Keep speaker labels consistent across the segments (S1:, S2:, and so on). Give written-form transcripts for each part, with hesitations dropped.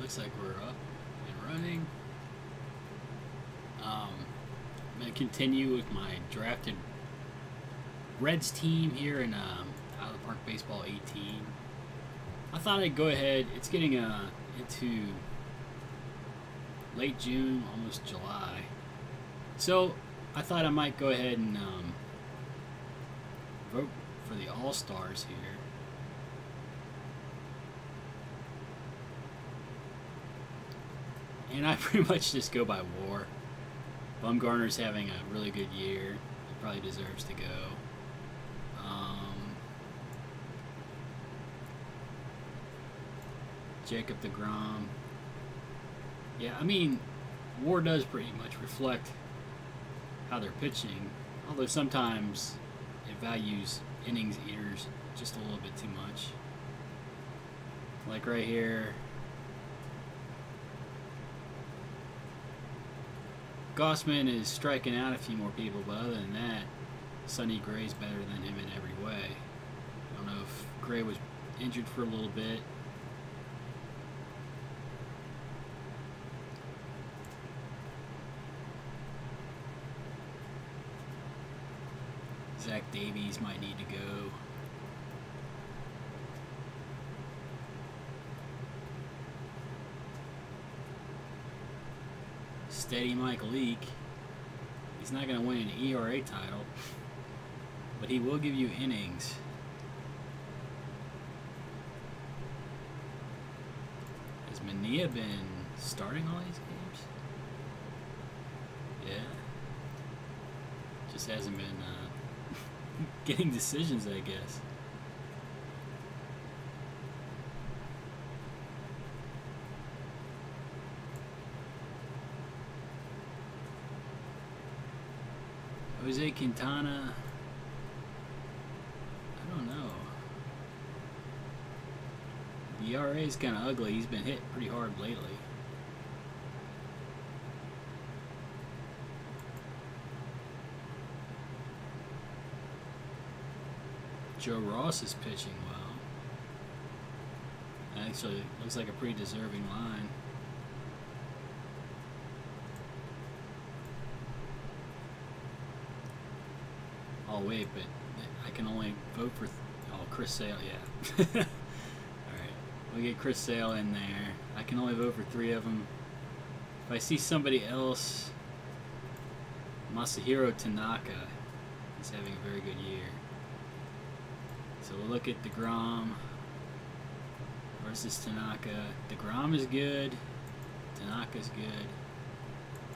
S1: looks like we're up and running. I'm going to continue with my drafted Reds team here in Out of the Park Baseball 18. I thought I'd go ahead. It's getting into late June, almost July. So I thought I might go ahead and vote for the All-Stars here. And I pretty much just go by WAR. Bumgarner's having a really good year. He probably deserves to go. Jacob deGrom. Yeah, I mean, WAR does pretty much reflect how they're pitching. Although sometimes it values innings eaters just a little bit too much. Like right here. Gossman is striking out a few more people, but other than that, Sonny Gray's better than him in every way. I don't know if Gray was injured for a little bit. Zach Davies might need to go. Steady Mike Leake. He's not going to win an ERA title, but he will give you innings. Has Mania been starting all these games? Yeah. Just hasn't been getting decisions, I guess. Jose Quintana, I don't know. The ERA is kind of ugly. He's been hit pretty hard lately. Joe Ross is pitching well. Actually, looks like a pretty deserving line. Oh wait, but I can only vote for Chris Sale, yeah. Alright, we'll get Chris Sale in there. I can only vote for 3 of them. If I see somebody else, Masahiro Tanaka is having a very good year. So we'll look at deGrom versus Tanaka. deGrom is good. Tanaka's good.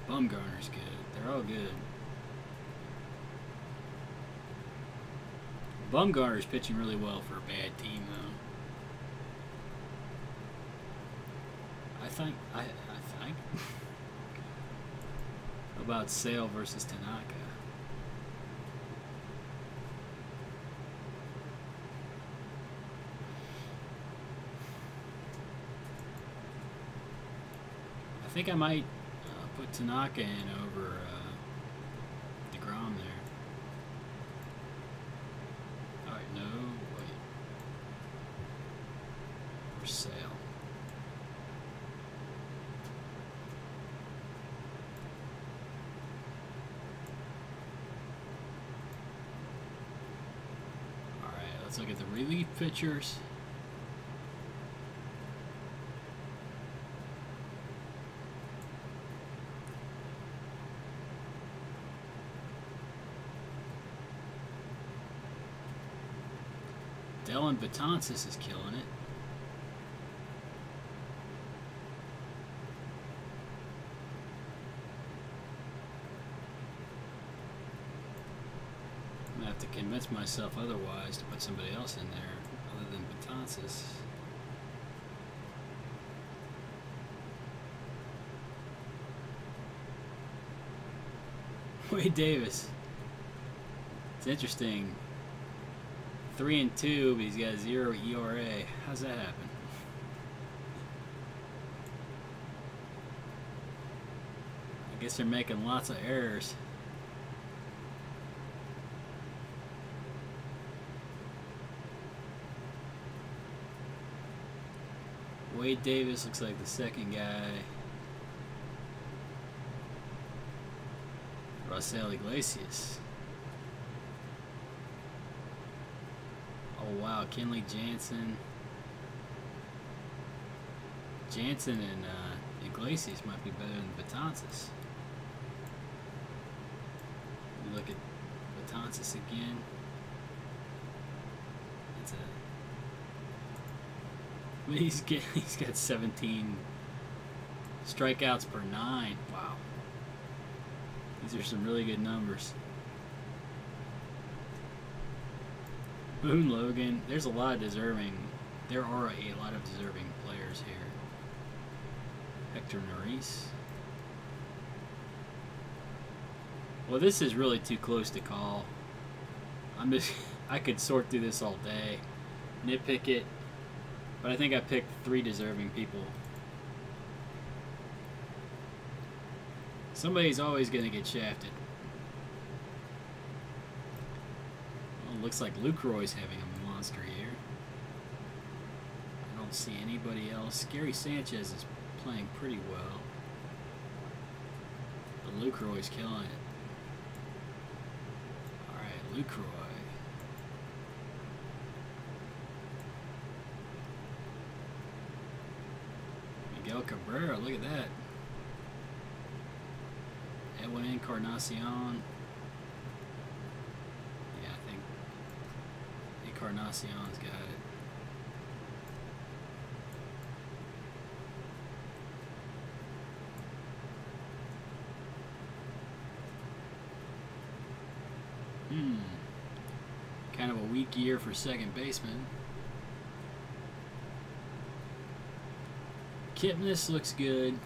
S1: Bumgarner's good. They're all good. Bumgarner's pitching really well for a bad team, though. I think. About Sale versus Tanaka. I think I might put Tanaka in over deGrom there. No, wait. For Sale. Alright, let's look at the relief pitchers. Dellin Betances is killing it. I'm gonna have to convince myself otherwise to put somebody else in there other than Betances. Wade Davis. It's interesting. 3-2, but he's got a 0 ERA. How's that happen? I guess they're making lots of errors. Wade Davis looks like the second guy. Raisel Iglesias. Oh wow, Kenley Jansen. Jansen and Iglesias might be better than Betances. We look at Betances again. It's a. I mean, he's got 17 strikeouts per 9. Wow, these are some really good numbers. Boone Logan. There's a lot of deserving. There are a lot of deserving players here. Hector Neris. Well, this is really too close to call. I could sort through this all day, nitpick it, but I think I picked 3 deserving people. Somebody's always going to get shafted. Well, it looks like Lucroy's having a monster year. I don't see anybody else. Gary Sanchez is playing pretty well, but Lucroy's killing it. Alright, Lucroy. Miguel Cabrera, look at that. Edwin Encarnacion. Yeah, I think Encarnacion's got it. Kind of a weak year for second baseman. Kipnis looks good.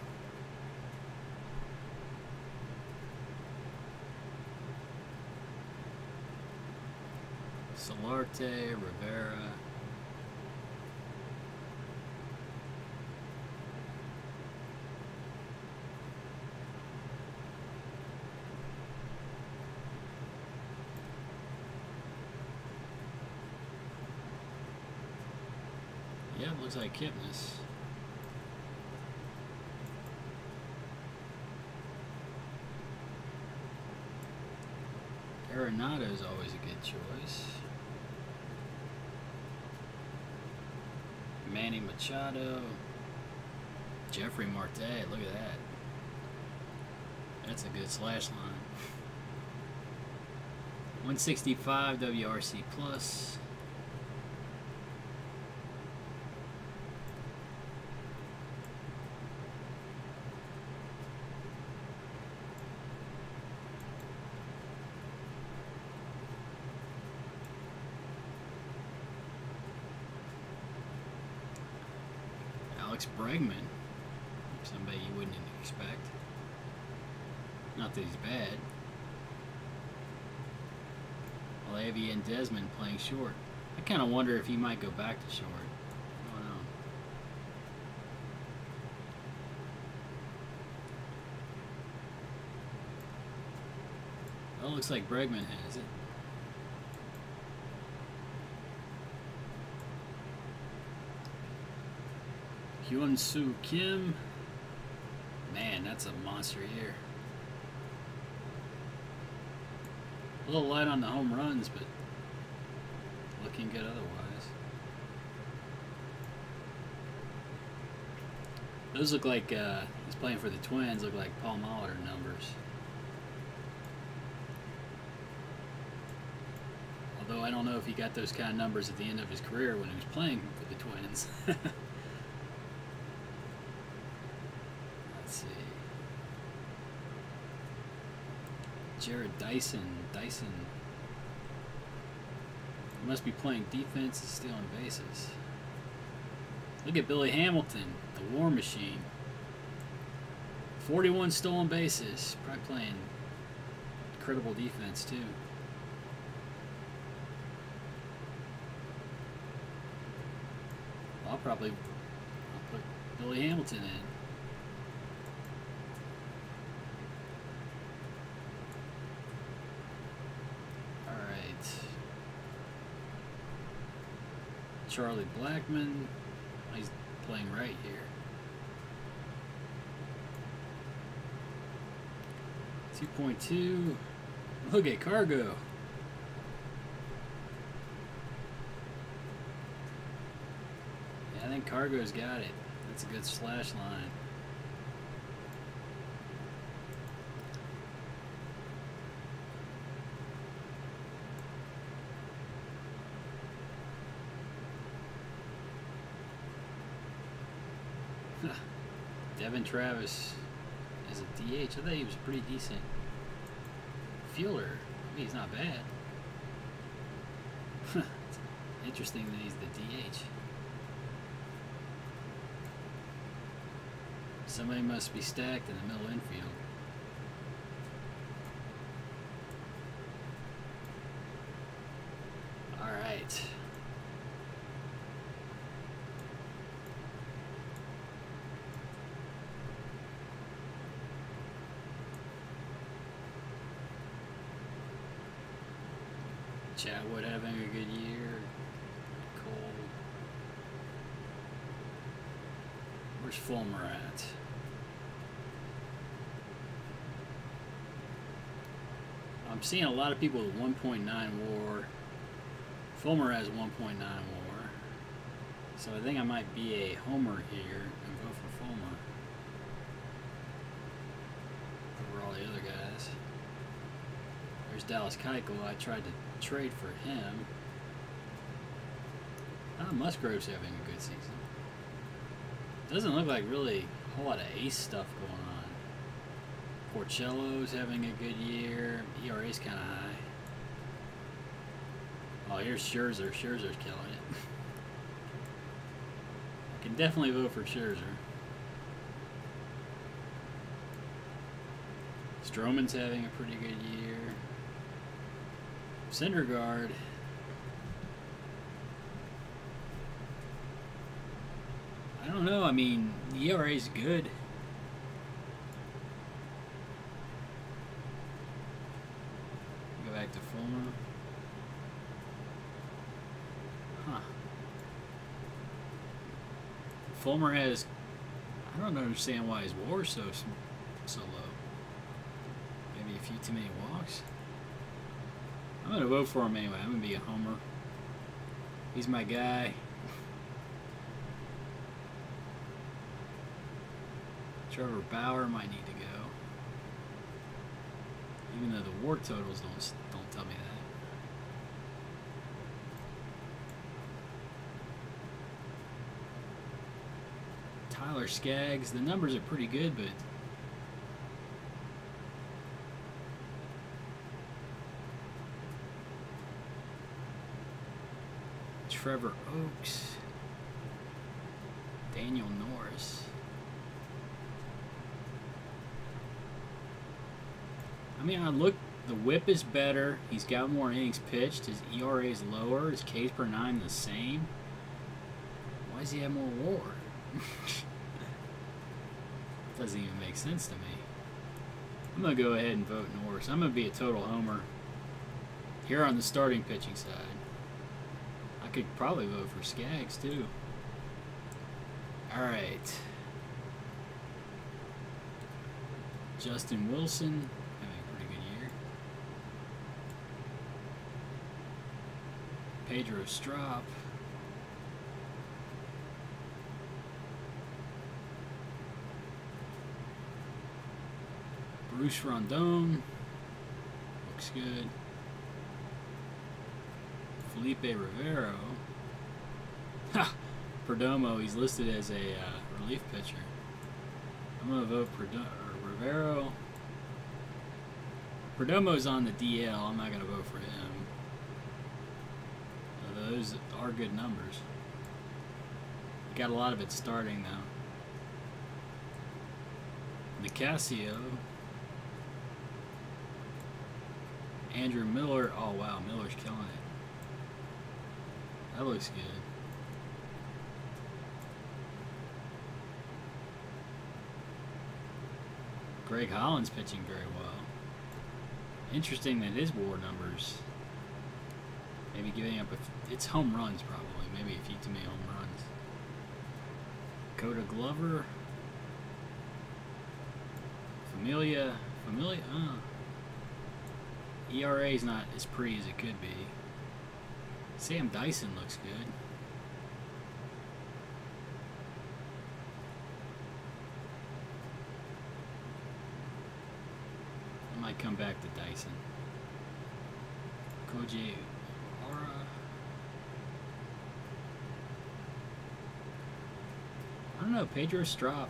S1: Solarte, Rivera. Yeah, it looks like Kipnis. Arenado is always a good choice. Manny Machado. Jeffrey Marte, look at that. That's a good slash line. 165 WRC plus. Alex Bregman, somebody you wouldn't expect. Not that he's bad. Olavia and Desmond playing short. I kind of wonder if he might go back to short. I don't know. Well, it looks like Bregman has it. Hyun-Soo Kim. Man, that's a monster year. A little light on the home runs, but looking good otherwise. Those look like, he's playing for the Twins, look like Paul Molitor numbers. Although I don't know if he got those kind of numbers at the end of his career when he was playing for the Twins. Jared Dyson. Dyson must be playing defense and stealing bases. Look at Billy Hamilton, the War Machine. 41 stolen bases. Probably playing incredible defense too. I'll put Billy Hamilton in. Charlie Blackmon, he's playing right here. 2.2. Look at Cargo. Yeah, I think Cargo's got it. That's a good slash line. Devin Travis is a DH. I thought he was pretty decent fielder. I mean, he's not bad. Interesting that he's the DH. Somebody must be stacked in the middle infield. All right. Chatwood having a good year. Cole. Where's Fulmer at? I'm seeing a lot of people with 1.9 WAR. Fulmer has 1.9 WAR. So I think I might be a homer here and vote for Fulmer over all the other guys. There's Dallas Keuchel. I tried to trade for him. Musgrove's having a good season. Doesn't look like really a whole lot of ace stuff going on. Porcello's having a good year. ERA's kind of high. Oh, here's Scherzer. Scherzer's killing it. I can definitely vote for Scherzer. Stroman's having a pretty good year. Syndergaard. I don't know. I mean, the ERA's good. Go back to Fulmer. Huh. Fulmer has... I don't understand why his WAR's so low. Maybe a few too many walks? I'm going to vote for him anyway. I'm going to be a homer. He's my guy. Trevor Bauer might need to go. Even though the WAR totals don't tell me that. Tyler Skaggs. The numbers are pretty good, but... Trevor Oaks, Daniel Norris. I mean, I look, the whip is better. He's got more innings pitched. His ERA is lower. His Ks per nine the same. Why does he have more WAR? Doesn't even make sense to me. I'm going to go ahead and vote Norris. I'm going to be a total homer here on the starting pitching side. I could probably vote for Skaggs too. All right. Justin Wilson having a pretty good year. Pedro Strop. Bruce Rondon. Looks good. Felipe Rivero. Ha! Perdomo, he's listed as a relief pitcher. I'm going to vote Rivero. Perdomo's on the DL. I'm not going to vote for him. Those are good numbers. You got a lot of it starting, though. Nicasio. Andrew Miller. Oh, wow. Miller's killing it. That looks good. Greg Holland's pitching very well. Interesting that his WAR numbers, maybe giving up it's home runs probably, maybe a few too many home runs. Dakota Glover. Familia. ERA is not as pretty as it could be. Sam Dyson looks good. I might come back to Dyson. Koji Aura. I don't know, Pedro Strop.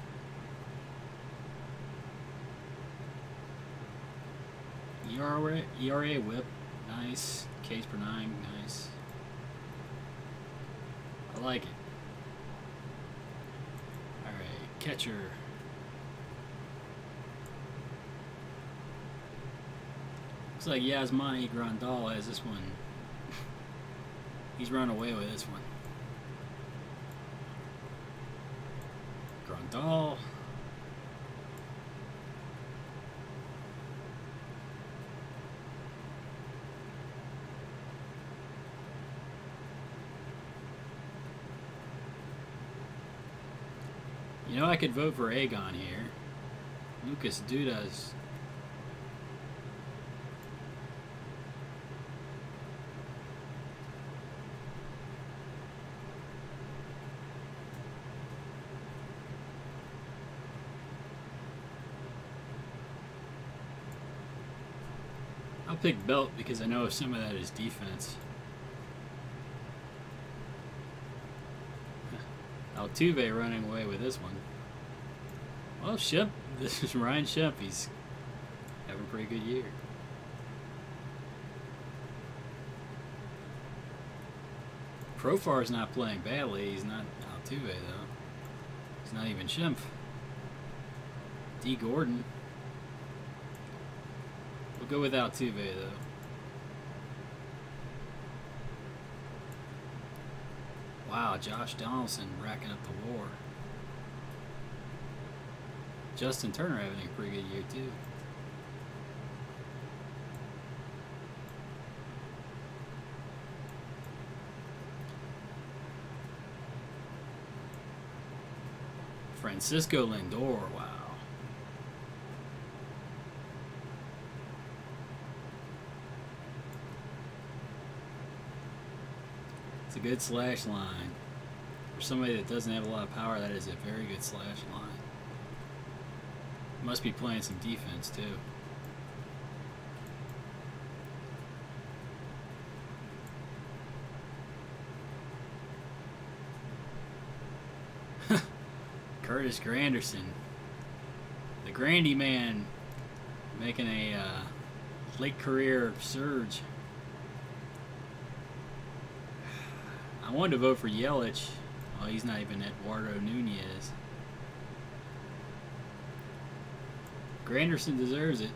S1: ERA whip, nice. Ks per 9, nice. I like it. Alright, catcher. Looks like Yasmani Grandal has this one. He's run away with this one. Grandal. You know, I could vote for Agon here. Lucas Dudas. I'll pick Belt because I know some of that is defense. Altuve running away with this one. Well, Shemp, this is Ryan Shemp. He's having a pretty good year. Profar's not playing badly. He's not Altuve, though. He's not even Shemp. D. Gordon. We'll go with Altuve, though. Wow, Josh Donaldson racking up the WAR. Justin Turner having a pretty good year, too. Francisco Lindor, wow. It's a good slash line. For somebody that doesn't have a lot of power, that is a very good slash line. Must be playing some defense, too. Curtis Granderson. The Grandy man making a late career surge. I wanted to vote for Yelich. Well, he's not even Eduardo Nunez. Granderson deserves it.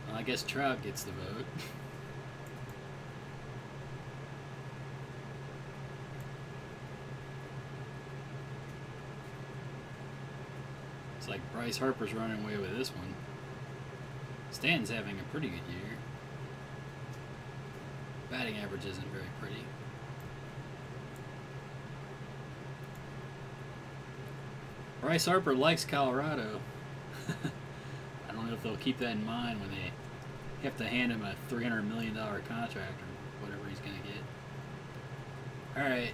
S1: Well, I guess Trout gets the vote. It's like Bryce Harper's running away with this one. Stanton's having a pretty good year. Batting average isn't very pretty. Bryce Harper likes Colorado. I don't know if they'll keep that in mind when they have to hand him a $300 million contract or whatever he's going to get. All right.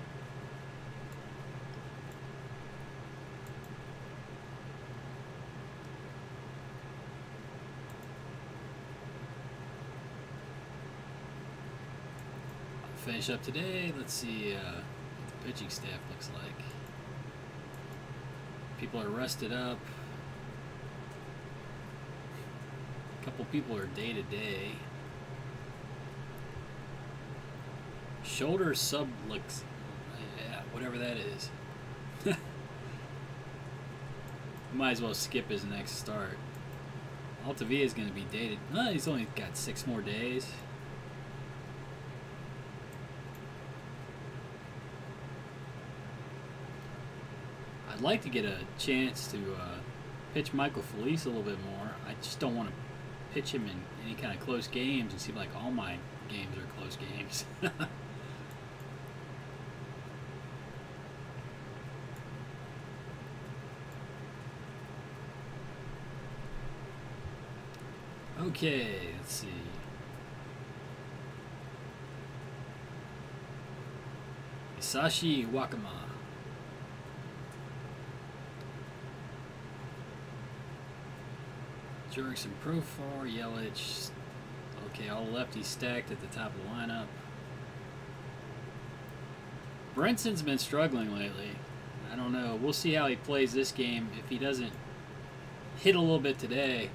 S1: Finish up today. Let's see what the pitching staff looks like. People are rested up. A couple people are day to day. Shoulder sub looks, yeah, whatever that is. Might as well skip his next start. Altavia is going to be dated. He's only got 6 more days. I'd like to get a chance to pitch Michael Felice a little bit more. I just don't want to pitch him in any kind of close games. It seems like all my games are close games. Okay, let's see. Hisashi Wakama. Jurickson, Profar, Yelich. Okay, all lefties stacked at the top of the lineup. Brenson's been struggling lately. I don't know. We'll see how he plays this game. If he doesn't hit a little bit today,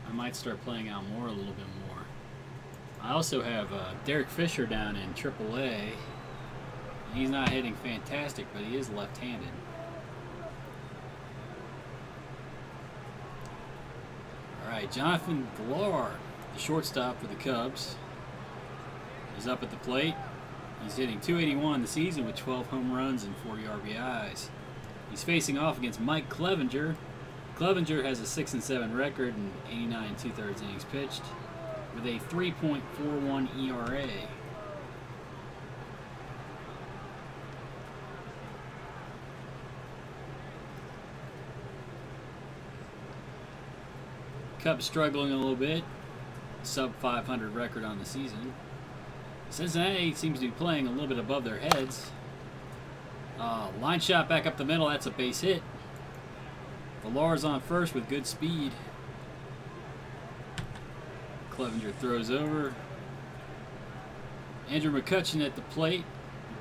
S1: I might start playing out more a little bit more. I also have Derek Fisher down in AAA. He's not hitting fantastic, but he is left-handed. All right, Jonathan Villar, the shortstop for the Cubs, is up at the plate. He's hitting .281 this season with 12 home runs and 40 RBIs. He's facing off against Mike Clevenger. Clevenger has a 6-7 record and 89 2/3 innings pitched with a 3.41 ERA. Cubs struggling a little bit, sub .500 record on the season. Cincinnati seems to be playing a little bit above their heads. Line shot back up the middle, that's a base hit. Villar's on first with good speed. Clevenger throws over. Andrew McCutchen at the plate.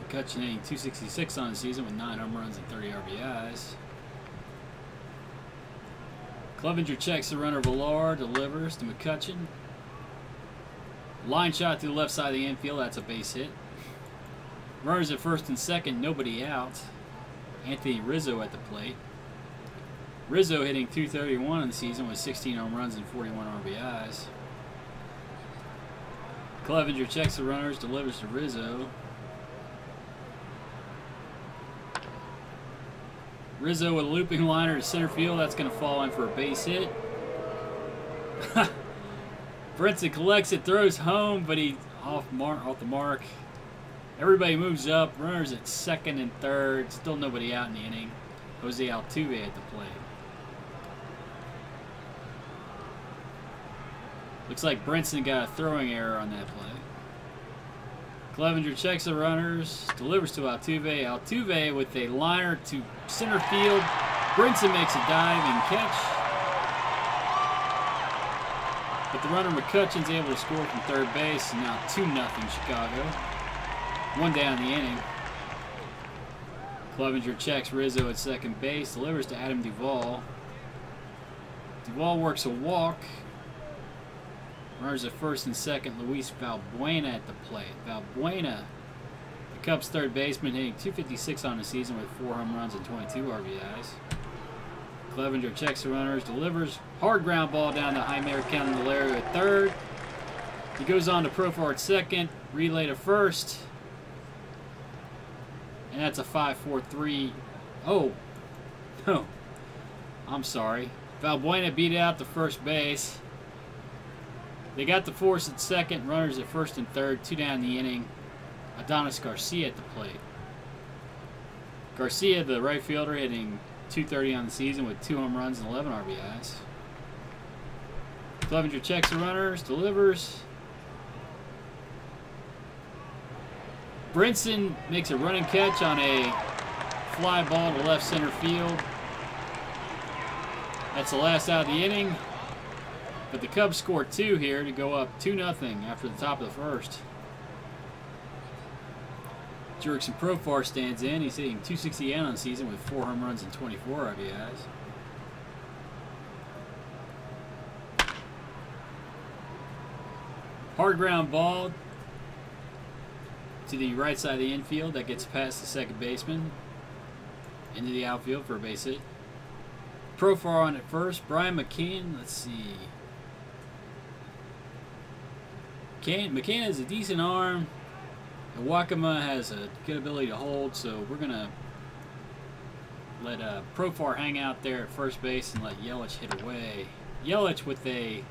S1: McCutchen hitting .266 on the season with 9 home runs and 30 RBIs. Clevenger checks the runner. Villar delivers to McCutchen. Line shot to the left side of the infield. That's a base hit. Runners at first and second. Nobody out. Anthony Rizzo at the plate. Rizzo hitting .231 in the season with 16 home runs and 41 RBIs. Clevenger checks the runners. Delivers to Rizzo. Rizzo with a looping liner to center field. That's going to fall in for a base hit. Brinson collects it, throws home, but he off the mark. Everybody moves up. Runners at second and third. Still nobody out in the inning. Jose Altuve at the plate. Looks like Brinson got a throwing error on that play. Clevenger checks the runners, delivers to Altuve. Altuve with a liner to center field. Brinson makes a diving catch. But the runner McCutchen's able to score from third base. And now 2-0 Chicago. One down the inning. Clevenger checks Rizzo at second base, delivers to Adam Duvall. Duvall works a walk. Runners at first and second. Luis Valbuena at the plate. Valbuena, the Cubs' third baseman, hitting .256 on the season with 4 home runs and 22 RBIs. Clevenger checks the runners, delivers. Hard ground ball down to Jaime Candelario at third. He goes on to Profar at second. Relay to first. And that's a 5-4-3. Oh. No. I'm sorry. Valbuena beat it out to first base. They got the force at second, runners at first and third, 2 down the inning. Adonis Garcia at the plate. Garcia, the right fielder, hitting .230 on the season with 2 home runs and 11 RBIs. Clevenger checks the runners, delivers. Brinson makes a running catch on a fly ball to left center field. That's the last out of the inning. But the Cubs score 2 here to go up 2-0 after the top of the first. Jurickson Profar stands in. He's hitting .268 on the season with 4 home runs and 24 RBIs. Hard ground ball to the right side of the infield. That gets past the second baseman. Into the outfield for a base hit. Profar on at first. Brian McCann, let's see. McCann has a decent arm. And Wakama has a good ability to hold, so we're going to let Profar hang out there at first base and let Yelich hit away. Yelich with a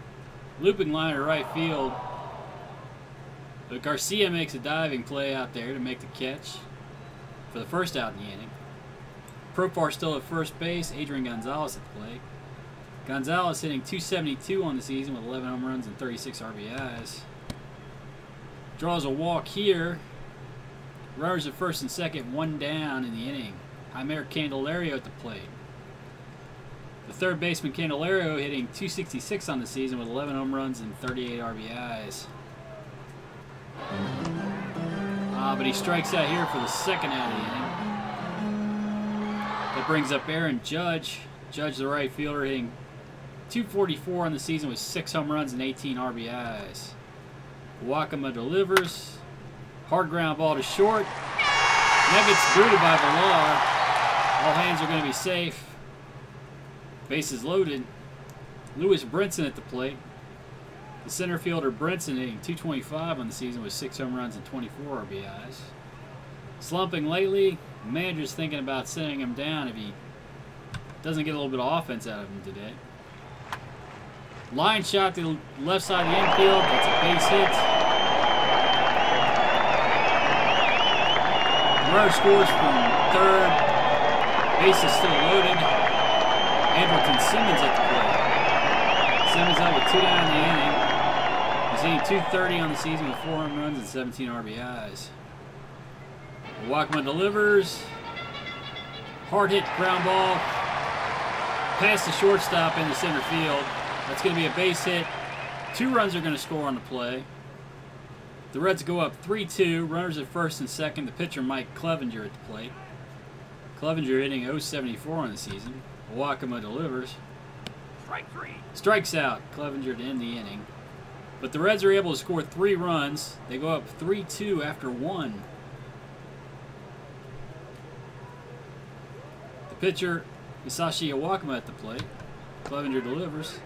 S1: looping line to right field. But Garcia makes a diving play out there to make the catch for the first out in the inning. Profar still at first base. Adrian Gonzalez at the plate. Gonzalez hitting .272 on the season with 11 home runs and 36 RBIs. Draws a walk here. Runners at first and second, one down in the inning. Jeimer Candelario at the plate. The third baseman Candelario hitting .266 on the season with 11 home runs and 38 RBIs. But he strikes out here for the second out of the inning. That brings up Aaron Judge. Judge, the right fielder, hitting .244 on the season with 6 home runs and 18 RBIs. Wakama delivers. Hard ground ball to short. And that gets booted by Villar. All hands are going to be safe. Bases loaded. Lewis Brinson at the plate. The center fielder Brinson hitting .225 on the season with 6 home runs and 24 RBIs. Slumping lately. The manager's thinking about sending him down if he doesn't get a little bit of offense out of him today. Line shot to the left side of the infield. That's a base hit. Runner scores from third. Base is still loaded. Andrelton Simmons at the plate. Simmons up with 2 down in the inning. He's hitting .230 on the season with 4 home runs and 17 RBIs. Walkman delivers. Hard hit ground ball. Past the shortstop into center field. That's going to be a base hit. 2 runs are going to score on the play. The Reds go up 3-2. Runners at first and second. The pitcher Mike Clevenger at the plate. Clevenger hitting .074 on the season. Wakama delivers.
S2: Strike 3.
S1: Strikes out Clevenger to end the inning. But the Reds are able to score 3 runs. They go up 3-2 after 1. The pitcher Hisashi Iwakuma at the plate. Clevenger delivers.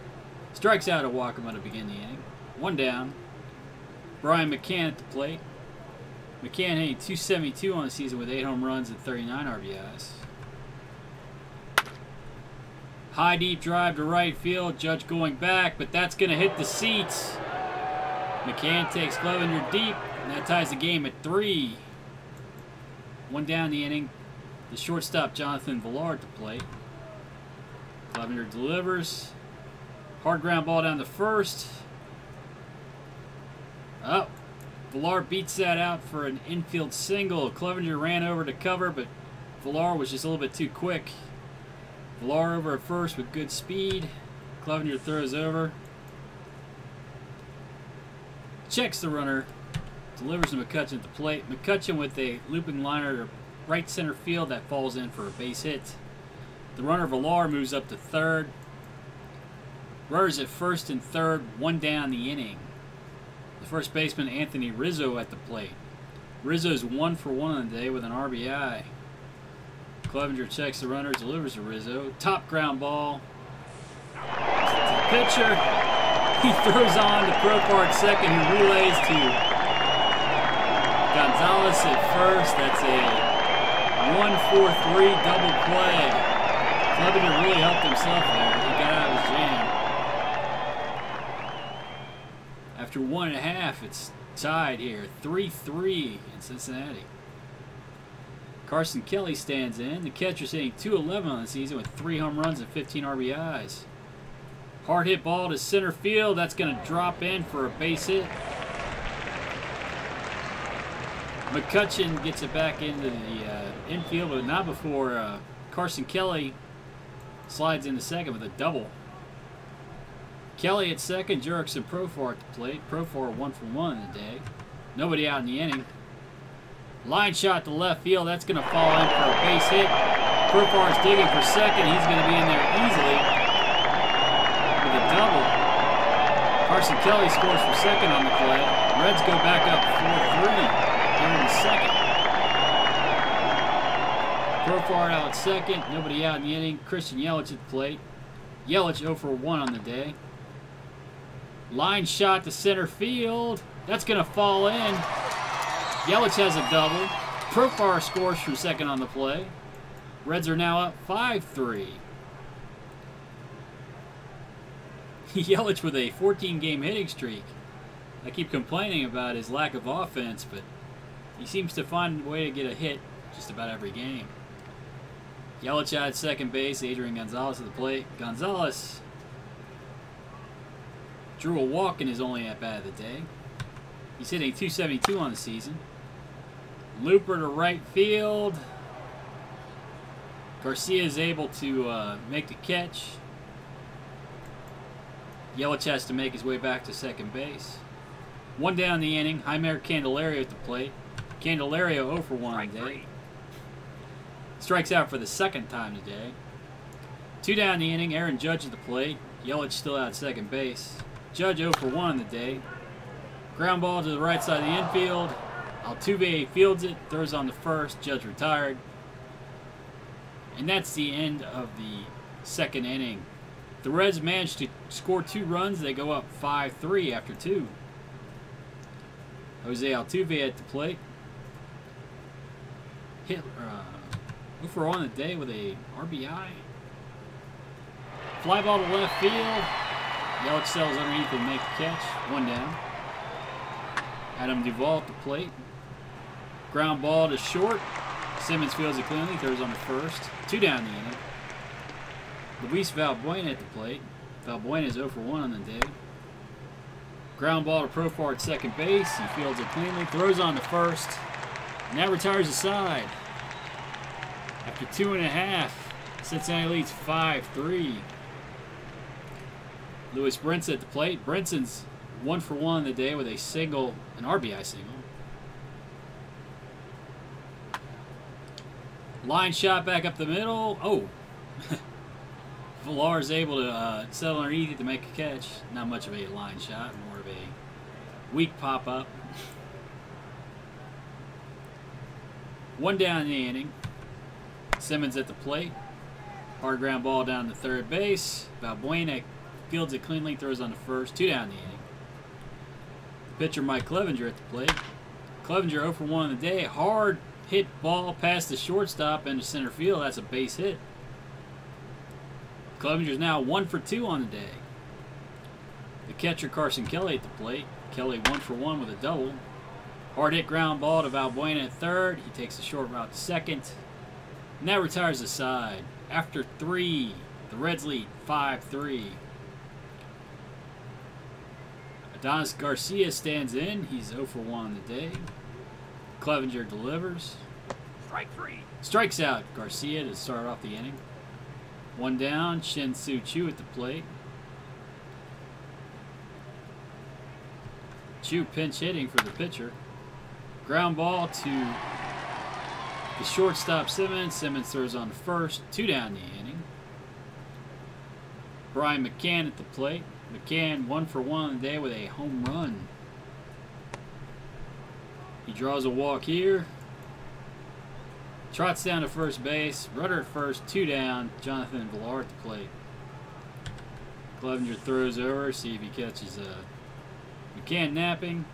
S1: Strikes out Iwakuma to begin the inning. 1 down. Brian McCann at the plate. McCann hitting .272 on the season with 8 home runs and 39 RBIs. High deep drive to right field. Judge going back, but that's going to hit the seats. McCann takes Clevenger deep, and that ties the game at 3. 1 down in the inning. The shortstop Jonathan Villar at the plate. Clevenger delivers. Hard ground ball down the first. Oh, Villar beats that out for an infield single. Clevenger ran over to cover, but Villar was just a little bit too quick. Villar over at first with good speed. Clevenger throws over. Checks the runner. Delivers to McCutchen at the plate. McCutchen with a looping liner to right center field that falls in for a base hit. The runner Villar moves up to third. Runners at first and third, 1 down in the inning. The first baseman Anthony Rizzo at the plate. Rizzo's 1 for 1 on the day with an RBI. Clevenger checks the runner, delivers to Rizzo. Top ground ball. To the pitcher. He throws on to Profar at second, who relays to Gonzalez at first. That's a 1-4-3 double play. Clevenger really helped himself there. He got out of his jam. After 1.5, it's tied here. 3-3 in Cincinnati. Carson Kelly stands in. The catcher's hitting .211 on the season with 3 home runs and 15 RBIs. Hard hit ball to center field. That's going to drop in for a base hit. McCutchen gets it back into the infield, but not before Carson Kelly slides into second with a double. Kelly at second, Jurickson Profar at the plate. Profar 1 for 1 in the day. Nobody out in the inning. Line shot to left field. That's going to fall in for a base hit. Profar is digging for second. He's going to be in there easily with a double. Carson Kelly scores for second on the play. Reds go back up 4-3 here in the second. Profar out at second. Nobody out in the inning. Christian Yelich at the plate. Yelich 0 for 1 on the day. Line shot to center field. That's going to fall in. Yelich has a double. Profar scores from second on the play. Reds are now up 5-3. Yelich with a 14-game hitting streak. I keep complaining about his lack of offense, but he seems to find a way to get a hit just about every game. Yelich at second base, Adrian Gonzalez at the plate. Gonzalez drew a walk in his only at-bat of the day. He's hitting .272 on the season. Looper to right field. Garcia is able to make the catch. Yelich has to make his way back to second base. One down in the inning. Jeimer Candelario at the plate. Candelario 0 for 1 today. Strikes out for the second time today. 2 down in the inning. Aaron Judge at the plate. Yelich still out at second base. Judge 0 for 1 on the day. Ground ball to the right side of the infield. Altuve fields it. Throws on the first. Judge retired. And that's the end of the second inning. The Reds managed to score 2 runs. They go up 5-3 after 2. Jose Altuve at the plate. Hit 0 for 1 on the day with a RBI. Fly ball to left field. Yelich sells underneath and make the catch. 1 down. Adam Duvall at the plate. Ground ball to short. Simmons fields it cleanly. Throws on the first. 2 down the inning. Luis Valbuena at the plate. Valbuena is 0 for 1 on the day. Ground ball to Profar at second base. He fields it cleanly. Throws on the first. And that retires the side. After 2.5, Cincinnati leads 5-3. Lewis Brinson at the plate. Brinson's 1 for 1 on the day with a single, an RBI single. Line shot back up the middle. Oh. Villar is able to settle underneath it to make a catch. Not much of a line shot, more of a weak pop-up. 1 down in the inning. Simmons at the plate. Hard ground ball down to third base. Valbuena fields it cleanly, throws on the first. 2 down in the inning. Pitcher Mike Clevenger at the plate. Clevenger 0 for 1 on the day. Hard hit ball past the shortstop into center field. That's a base hit. Clevenger's now 1 for 2 on the day. The catcher Carson Kelly at the plate. Kelly 1 for 1 with a double. Hard hit ground ball to Valbuena at third. He takes a short route to second. And that retires the side. After 3, the Reds lead 5-3. Adonis Garcia stands in. He's 0 for 1 on the day. Clevenger delivers.
S2: Strike 3.
S1: Strikes out Garcia to start off the inning. 1 down, Shin-Soo Choo at the plate. Choo pinch hitting for the pitcher. Ground ball to the shortstop Simmons. Simmons throws on first. 2 down the inning. Brian McCann at the plate. McCann 1 for 1 on the day with a home run. He draws a walk here. Trots down to first base. Rudder at first. 2 down. Jonathan Villar at the plate. Clevenger throws over. See if he catches McCann napping.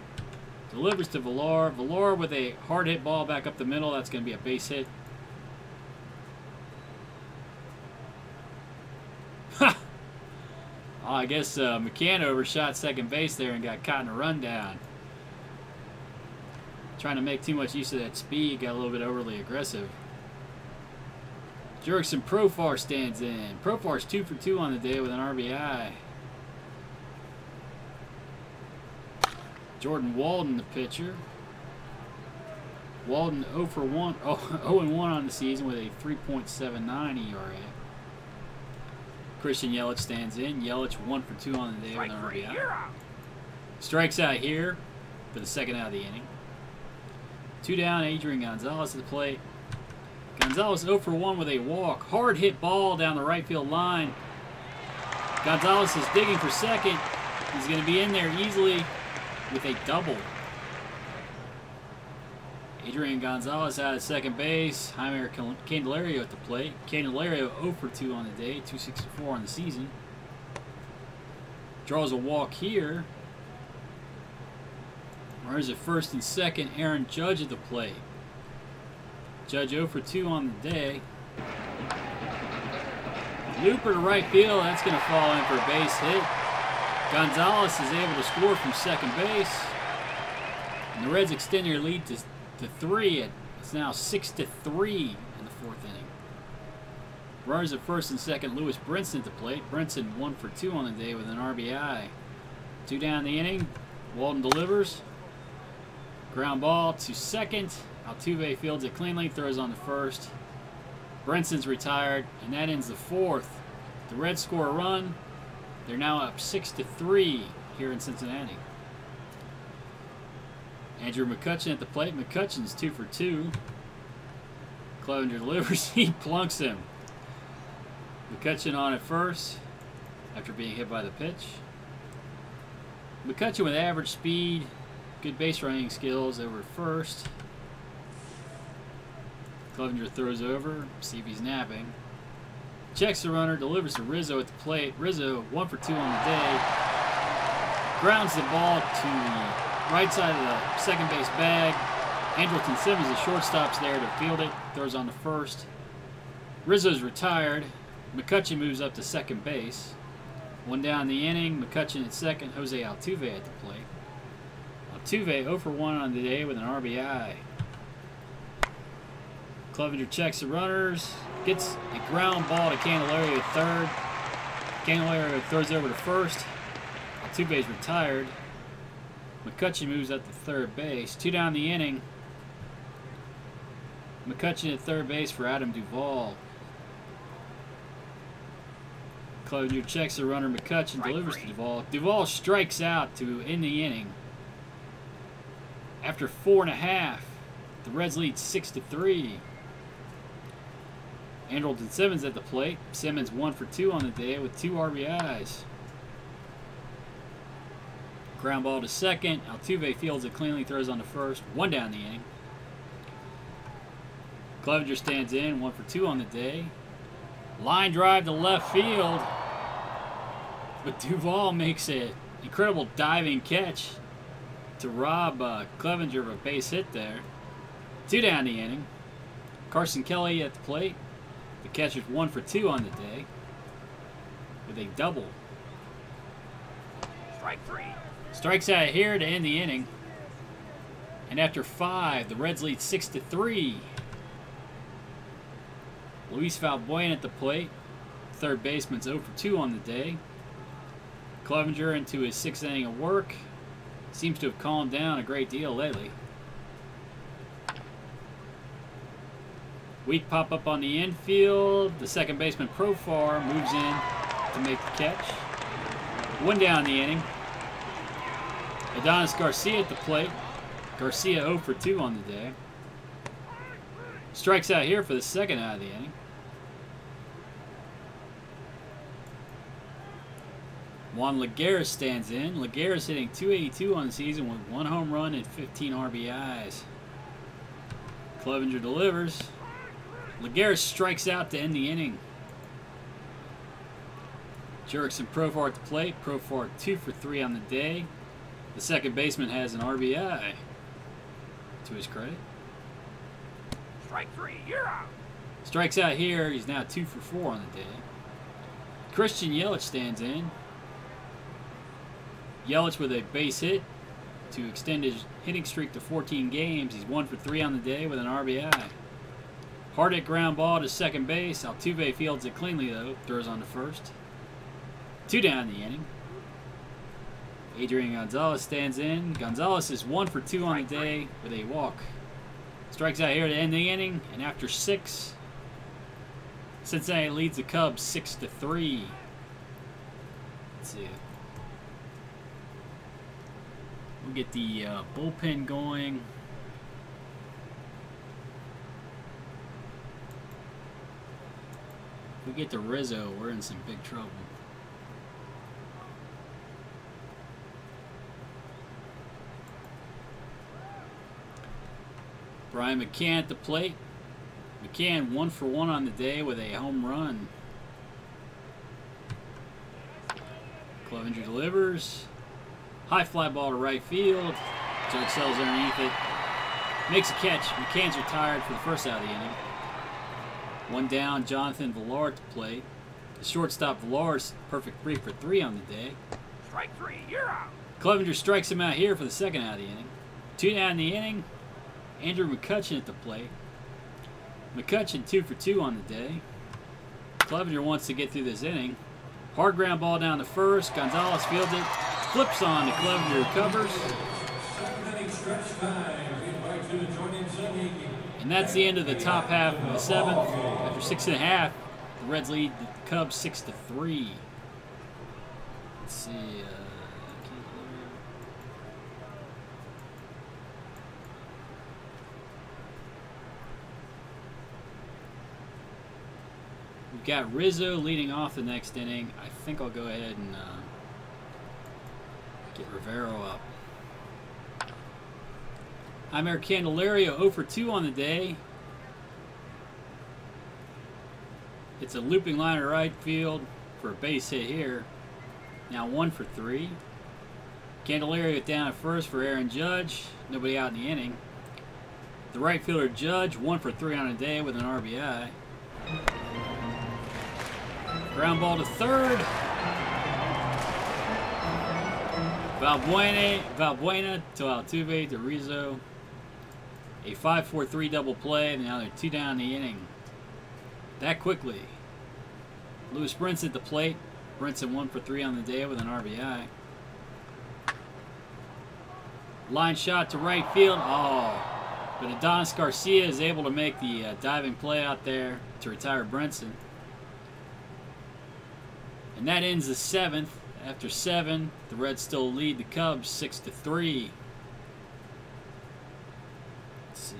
S1: Delivers to Villar. Villar with a hard hit ball back up the middle. That's going to be a base hit. Ha! Oh, I guess McCann overshot second base there and got caught in a rundown. Trying to make too much use of that speed, got a little bit overly aggressive. Jurickson Profar stands in. Profar's 2 for 2 on the day with an RBI. Jordan Walden, the pitcher. Walden 0 for 1, 0 and 1 on the season with a 3.79 ERA. Christian Yelich stands in. Yelich 1 for 2 on the day with an RBI. Strikes out here for the second out of the inning. 2 down, Adrian Gonzalez at the plate. Gonzalez 0 for 1 with a walk. Hard hit ball down the right field line. Gonzalez is digging for second. He's going to be in there easily with a double. Adrian Gonzalez out at second base. Jeimer Candelario at the plate. Candelario 0 for 2 on the day, 264 on the season. Draws a walk here. Runners at first and second. Aaron Judge at the plate. Judge 0 for 2 on the day. Looper to right field. That's going to fall in for a base hit. Gonzalez is able to score from second base. And the Reds extend their lead to 3. It's now 6-3 in the 4th inning. Runners at first and second. Lewis Brinson at the plate. Brinson 1 for 2 on the day with an RBI. 2 down the inning. Walden delivers. Ground ball to second. Altuve fields it cleanly. Throws on the first. Brinson's retired, and that ends the 4th. The Reds score a run. They're now up 6-3 here in Cincinnati. Andrew McCutchen at the plate. McCutchen's 2 for 2. Clevenger delivers. He plunks him. McCutchen on at first after being hit by the pitch. McCutchen with average speed, good base running skills over at first. Clevenger throws over, see if he's napping. Checks the runner, delivers to Rizzo at the plate. Rizzo 1 for 2 on the day. Grounds the ball to the right side of the second base bag. Andrelton Simmons, the shortstop's there to field it. Throws on the first. Rizzo's retired. McCutchen moves up to second base. 1 down the inning. McCutchen at second. Jose Altuve at the plate. Altuve 0 for 1 on the day with an RBI. Clevenger checks the runners. Gets a ground ball to Candelario at third. Candelario throws over to first. Altuve's retired. McCutchen moves up to third base. 2 down the inning. McCutchen at third base for Adam Duvall. Clevenger checks the runner. McCutchen delivers to Duvall. Duvall strikes out to end the inning. After 4.5, the Reds lead 6-3. Andrelton Simmons at the plate. Simmons 1 for 2 on the day with 2 RBIs. Ground ball to second. Altuve fields it cleanly, throws on the first. 1 down the inning. Clevenger stands in, 1 for 2 on the day. Line drive to left field. But Duvall makes an incredible diving catch to rob Clevenger of a base hit there. 2 down the inning. Carson Kelly at the plate. The catcher's 1 for 2 on the day with a double.
S2: Strike 3.
S1: Strikes out here to end the inning. And after 5, the Reds lead 6-3. Luis Valbuena at the plate. Third baseman's 0 for 2 on the day. Clevenger into his 6th inning of work. Seems to have calmed down a great deal lately. Weak pop-up on the infield. The second baseman, Profar, moves in to make the catch. 1 down the inning. Adonis Garcia at the plate. Garcia 0 for 2 on the day. Strikes out here for the 2nd out of the inning. Juan Lagares stands in. Lagares hitting .282 on the season with 1 home run and 15 RBIs. Clevenger delivers. Lagares strikes out to end the inning. Jurickson Profar at the plate. Profar 2 for 3 on the day. The second baseman has an RBI to his credit.
S2: Strike 3, you're out.
S1: Strikes out here. He's now 2 for 4 on the day. Christian Yelich stands in. Yelich with a base hit to extend his hitting streak to 14 games. He's 1 for 3 on the day with an RBI. Hard hit ground ball to second base. Altuve fields it cleanly though. Throws on to first. 2 down the inning. Adrian Gonzalez stands in. Gonzalez is 1 for 2 on the day with a walk. Strikes out here to end the inning. And after 6, Cincinnati leads the Cubs 6-3. Let's see. We'll get the bullpen going. If we get to Rizzo, we're in some big trouble. Brian McCann at the plate. McCann 1 for 1 on the day with a home run. Clevenger delivers. High fly ball to right field. Judge Sells underneath it. Makes a catch. McCann's retired for the 1st out of the inning. 1 down, Jonathan Villar at the plate. The shortstop Villars, perfect 3 for 3 on the day.
S2: Strike 3, you're out.
S1: Clevenger strikes him out here for the second out of the inning. 2 down in the inning. Andrew McCutchen at the plate. McCutchen 2 for 2 on the day. Clevenger wants to get through this inning. Hard ground ball down to first. Gonzalez fields it. Flips on to Clevenger, recovers. And that's the end of the top half of the 7th. After 6.5, the Reds lead the Cubs 6-3. Let's see. We've got Rizzo leading off the next inning. I think I'll go ahead and get Rivero up. Jaime Candelario 0 for 2 on the day. It's a looping liner right field for a base hit here. Now 1 for 3. Candelario down at first for Aaron Judge. Nobody out in the inning. The right fielder Judge 1 for 3 on the day with an RBI. Ground ball to third. Valbuena to Altuve to Rizzo. A 5-4-3 double play, and now they're 2 down in the inning. That quickly. Lewis Brinson at the plate. Brinson 1 for 3 on the day with an RBI. Line shot to right field. Oh, but Adonis Garcia is able to make the diving play out there to retire Brinson. And that ends the 7th. After 7, the Reds still lead the Cubs 6-3. Let's see.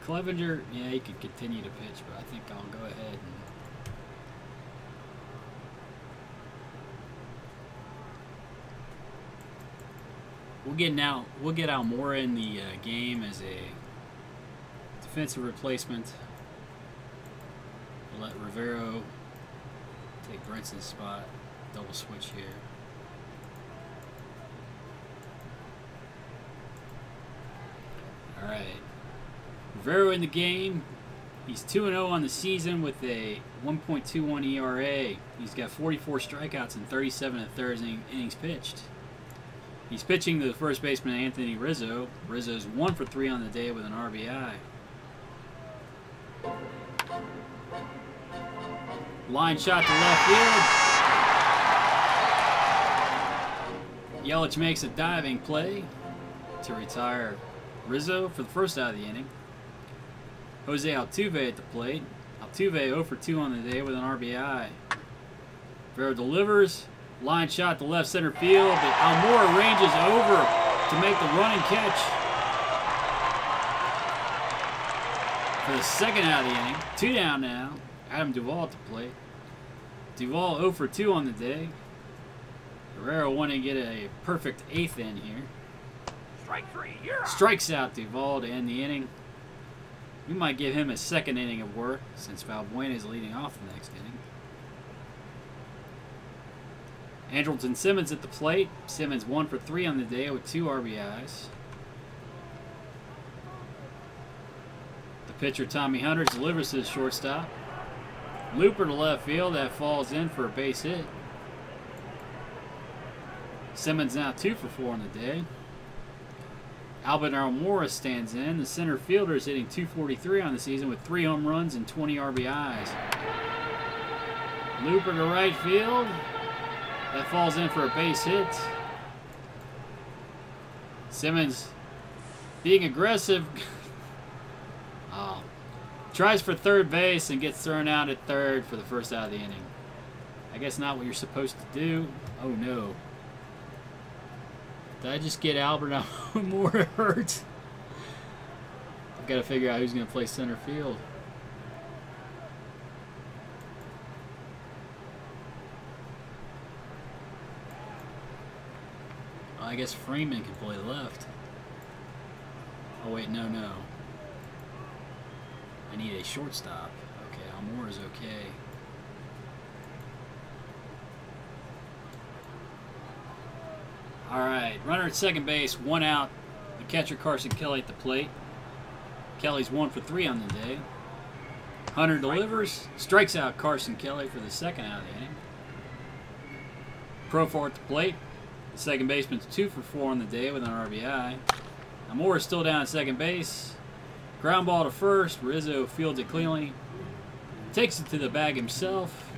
S1: Clevenger, yeah, he could continue to pitch, but I think I'll go ahead and we'll get Almora in the game as a defensive replacement. We'll let Rivero take Brinson's spot. Double switch here. All right. Rivero in the game. He's 2-0 on the season with a 1.21 ERA. He's got 44 strikeouts and 37 1/3 innings pitched. He's pitching to the first baseman Anthony Rizzo. Rizzo's 1 for 3 on the day with an RBI. Line shot to left field. Yelich makes a diving play to retire Rizzo for the first out of the inning. Jose Altuve at the plate. Altuve 0 for 2 on the day with an RBI. Rivero delivers. Line shot to left center field, but Almora ranges over to make the running catch for the second out of the inning. 2 down now. Adam Duvall at the plate. Duvall 0 for 2 on the day. Guerrero wanting to get a perfect 8th in here.
S2: Strike 3, you're out. Strikes
S1: out Duvall to end the inning. We might give him a second inning of work since Valbuena is leading off the next inning. Andrelton Simmons at the plate. Simmons 1 for 3 on the day with 2 RBIs. The pitcher Tommy Hunter delivers to the shortstop. Looper to left field. That falls in for a base hit. Simmons now 2 for 4 on the day. Albert Almora stands in. The center fielder is hitting .243 on the season with 3 home runs and 20 RBIs. Looper to right field. That falls in for a base hit. Simmons being aggressive. Tries for third base and gets thrown out at third for the first out of the inning. I guess not what you're supposed to do. Oh no. Did I just get Albert Almora hurt? I've got to figure out who's going to play center field. I guess Freeman can play left. Oh wait, no. I need a shortstop. Okay, Almora's okay. Alright, runner at second base, 1 out. The catcher Carson Kelly at the plate. Kelly's 1 for 3 on the day. Hunter delivers, strikes out Carson Kelly for the second out of the inning. Profar at the plate. The second baseman's 2 for 4 on the day with an RBI. Amore is still down at second base. Ground ball to first. Rizzo fields it cleanly. Takes it to the bag himself.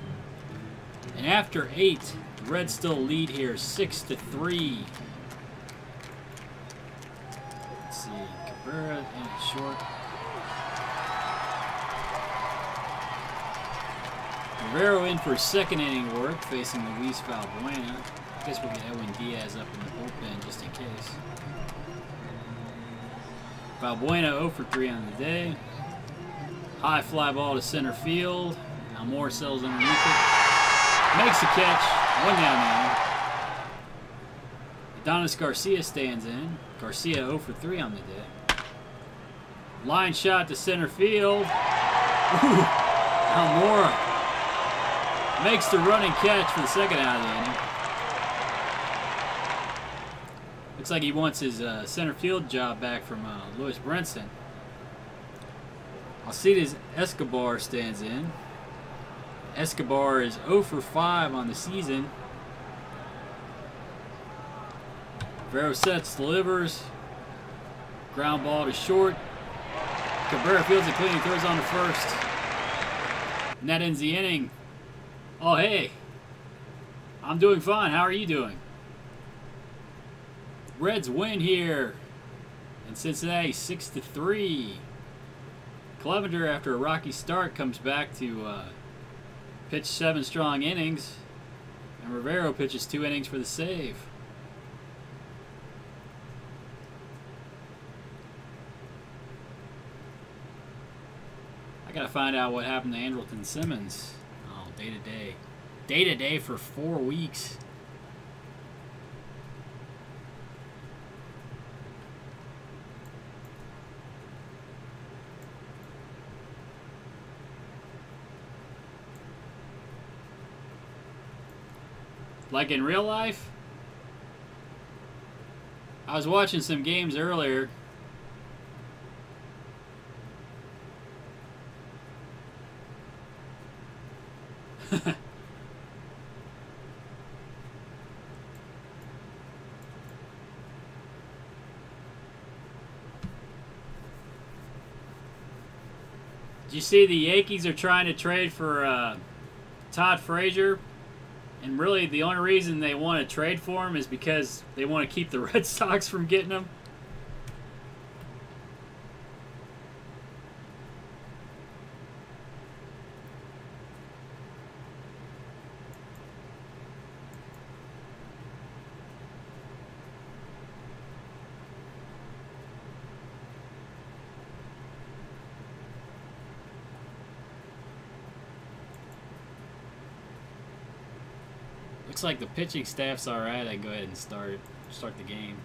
S1: And after 8, the Reds still lead here 6-3. Let's see. Cabrera in short. Rivero in for second inning work, facing Luis Valbuena. I guess we'll get Edwin Diaz up in the bullpen just in case. Valbuena 0 for 3 on the day. High fly ball to center field. Amore sells underneath it. Makes the catch. 1 down now. Adonis Garcia stands in. Garcia 0 for 3 on the day. Line shot to center field. Ooh, Almora makes the running catch for the second out of the inning. Looks like he wants his center field job back from Lewis Brinson. Alcides Escobar stands in. Escobar is 0 for 5 on the season. Vero sets, delivers. Ground ball to short. Cabrera fields it clean, throws on to first. And that ends the inning. Oh, hey. I'm doing fine. How are you doing? Reds win here in Cincinnati 6-3. Clevenger, after a rocky start, comes back to pitch 7 strong innings. And Rivero pitches 2 innings for the save. I gotta find out what happened to Andrelton Simmons. Oh, day to day. Day to day for 4 weeks. Like in real life, I was watching some games earlier. Did you see the Yankees are trying to trade for Todd Frazier? And really, the only reason they want to trade for him is because they want to keep the Red Sox from getting him. Looks like the pitching staff's all right. I go ahead and start the game.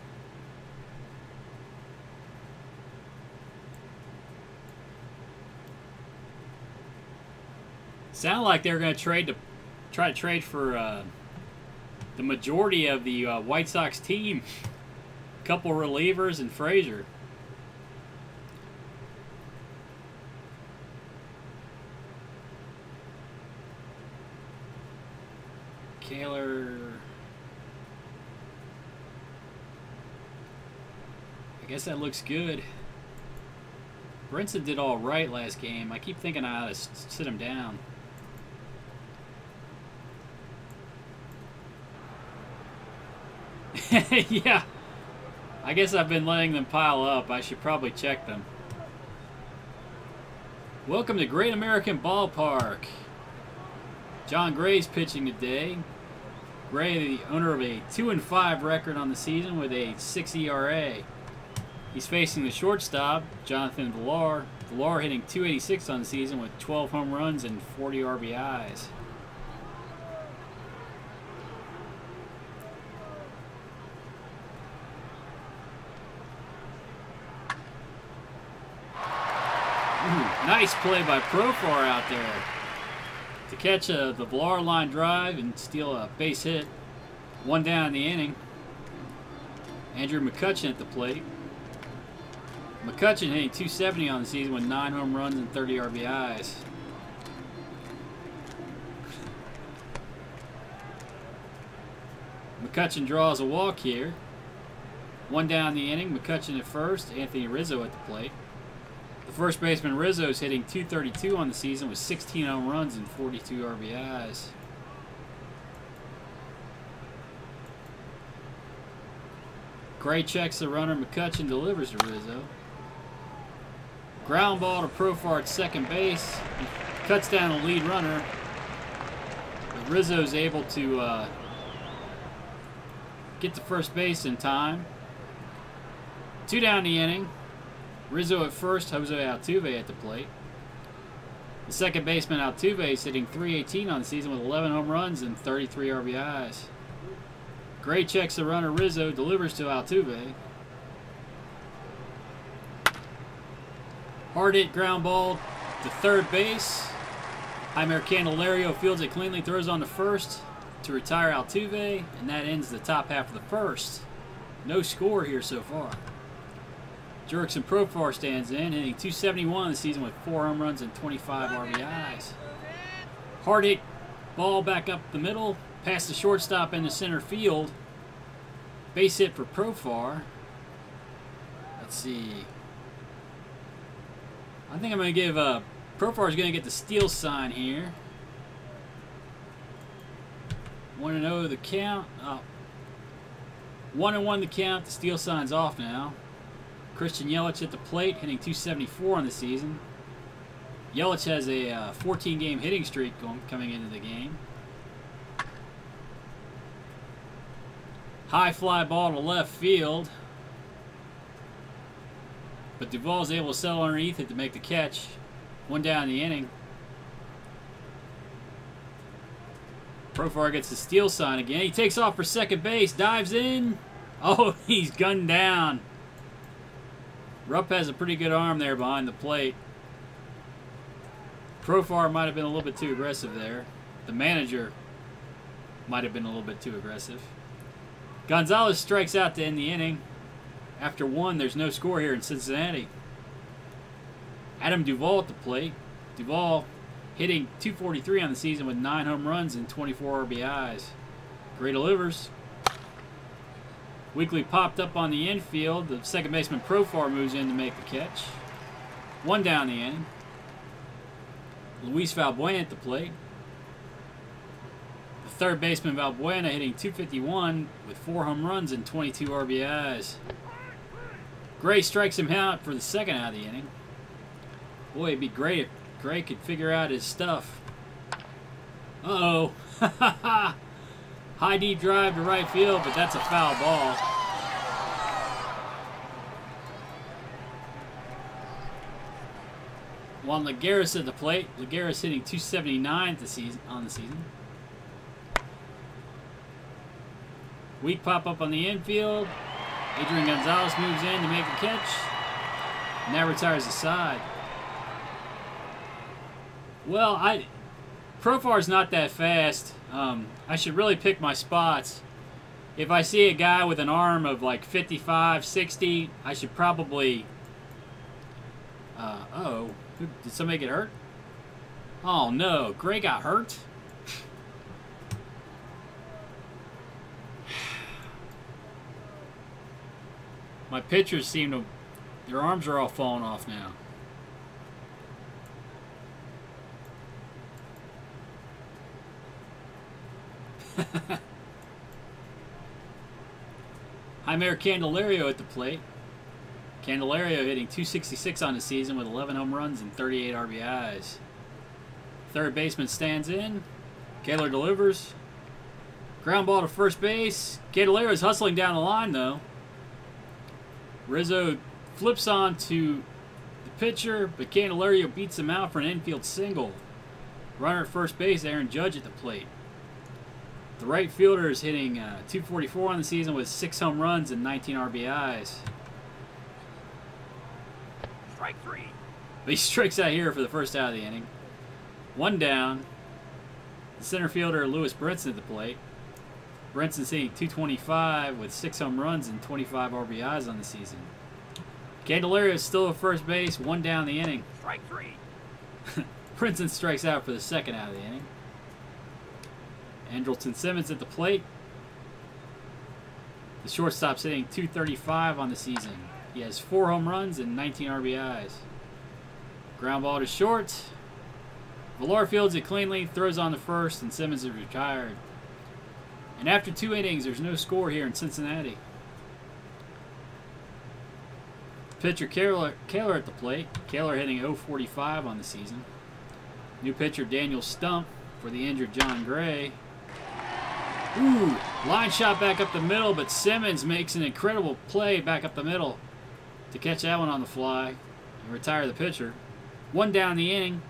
S1: Sound like they're going to try to trade for the majority of the White Sox team. A couple relievers and Frazier. Kaler. I guess that looks good. Brinson did all right last game. I keep thinking I ought to sit him down. Yeah. I guess I've been letting them pile up. I should probably check them. Welcome to Great American Ballpark. John Gray's pitching today. Gray, the owner of a 2-5 record on the season with a 6 ERA. He's facing the shortstop, Jonathan Villar. Villar hitting .286 on the season with 12 home runs and 40 RBIs. Ooh, nice play by Profar out there to catch the Villar line drive and steal a base hit. 1 down in the inning. Andrew McCutchen at the plate. McCutchen hitting .270 on the season with 9 home runs and 30 RBIs. McCutchen draws a walk here. 1 down in the inning. McCutchen at first. Anthony Rizzo at the plate. The first baseman Rizzo is hitting .232 on the season with 16 home runs and 42 RBIs. Gray checks the runner. McCutchen delivers to Rizzo. Ground ball to Profar at second base. He cuts down the lead runner. But Rizzo's able to get to first base in time. 2 down the inning. Rizzo at first, Jose Altuve at the plate. The second baseman Altuve is hitting .318 on the season with 11 home runs and 33 RBIs. Gray checks the runner. Rizzo delivers to Altuve. Hard hit ground ball to third base. Jeimer Candelario fields it cleanly, throws on to first to retire Altuve, and that ends the top half of the first. No score here so far. Jurickson Profar stands in, hitting .271 this season with 4 home runs and 25 RBIs. Hard hit ball back up the middle, past the shortstop into center field. Base hit for Profar. Let's see. I think I'm going to give Profar's going to get the steal sign here. 1-0 the count. 1-1 the count. The steal sign's off now. Christian Yelich at the plate, hitting .274 on the season. Yelich has a 14-game hitting streak coming into the game. High fly ball to left field. But Duvall's able to settle underneath it to make the catch. 1 down in the inning. Profar gets the steal sign again. He takes off for second base, dives in. Oh, he's gunned down. Rupp has a pretty good arm there behind the plate. Profar might have been a little bit too aggressive there. The manager might have been a little bit too aggressive. Gonzalez strikes out to end the inning. After 1, there's no score here in Cincinnati. Adam Duvall at the plate. Duvall hitting .243 on the season with 9 home runs and 24 RBIs. Gray delivers. Weekly popped up on the infield. The second baseman Profar moves in to make the catch. 1 down the inning. Luis Valbuena at the plate. The third baseman Valbuena hitting .251 with 4 home runs and 22 RBIs. Gray strikes him out for the second out of the inning. Boy, it'd be great if Gray could figure out his stuff. Uh-oh. High deep drive to right field, but that's a foul ball. Juan Lagares at the plate. Lagares hitting .279 on the season. Weak pop up on the infield. Adrian Gonzalez moves in to make the catch. And that retires the side. Well, Profar's not that fast. I should really pick my spots. If I see a guy with an arm of like 55, 60, I should probably... uh-oh. Did somebody get hurt? Oh no, Gray got hurt? My pitchers seem to... their arms are all falling off now. Jeimer Candelario at the plate. Candelario hitting .266 on the season with 11 home runs and 38 RBIs. Third baseman stands in. Kaler delivers. Ground ball to first base. Candelario is hustling down the line though. Rizzo flips on to the pitcher, but Candelario beats him out for an infield single. Runner at first base, Aaron Judge at the plate. The right fielder is hitting .244 on the season with 6 home runs and 19 RBIs.
S2: Strike 3.
S1: But he strikes out here for the first out of the inning. 1 down. The center fielder, Lewis Brinson at the plate. Brinson's hitting .225 with 6 home runs and 25 RBIs on the season. Candelario is still at first base, 1 down the inning.
S2: Strike 3.
S1: Brinson strikes out for the second out of the inning. Andrelton Simmons at the plate. The shortstop's hitting .235 on the season. He has 4 home runs and 19 RBIs. Ground ball to short. Villar fields it cleanly, throws on the first, and Simmons is retired. And after 2 innings, there's no score here in Cincinnati. Pitcher Kaler at the plate. Kaler hitting .045 on the season. New pitcher Daniel Stump for the injured John Gray. Ooh, line shot back up the middle, but Simmons makes an incredible play back up the middle to catch that one on the fly and retire the pitcher. 1 down the inning.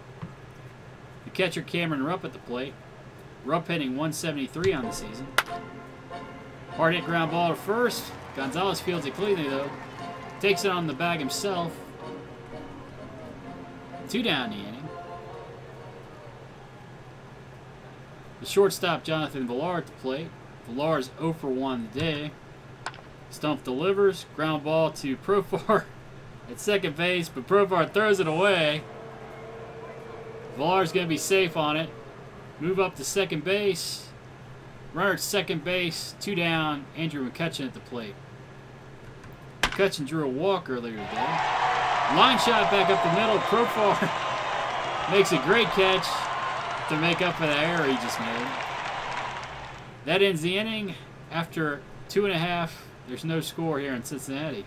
S1: The catcher Cameron Rupp at the plate. Rupp hitting .173 on the season. Hard hit ground ball to first. Gonzalez fields it cleanly though. Takes it on the bag himself. 2 down the inning. The shortstop Jonathan Villar at the plate. Villar's 0 for 1 today. Stump delivers. Ground ball to Profar at second base, but Profar throws it away. Villar's going to be safe on it. Move up to second base. Runner at second base. 2 down. Andrew McCutchen at the plate. McCutchen drew a walk earlier today. Line shot back up the middle. Profar makes a great catch to make up for the error he just made. That ends the inning. After 2.5, there's no score here in Cincinnati.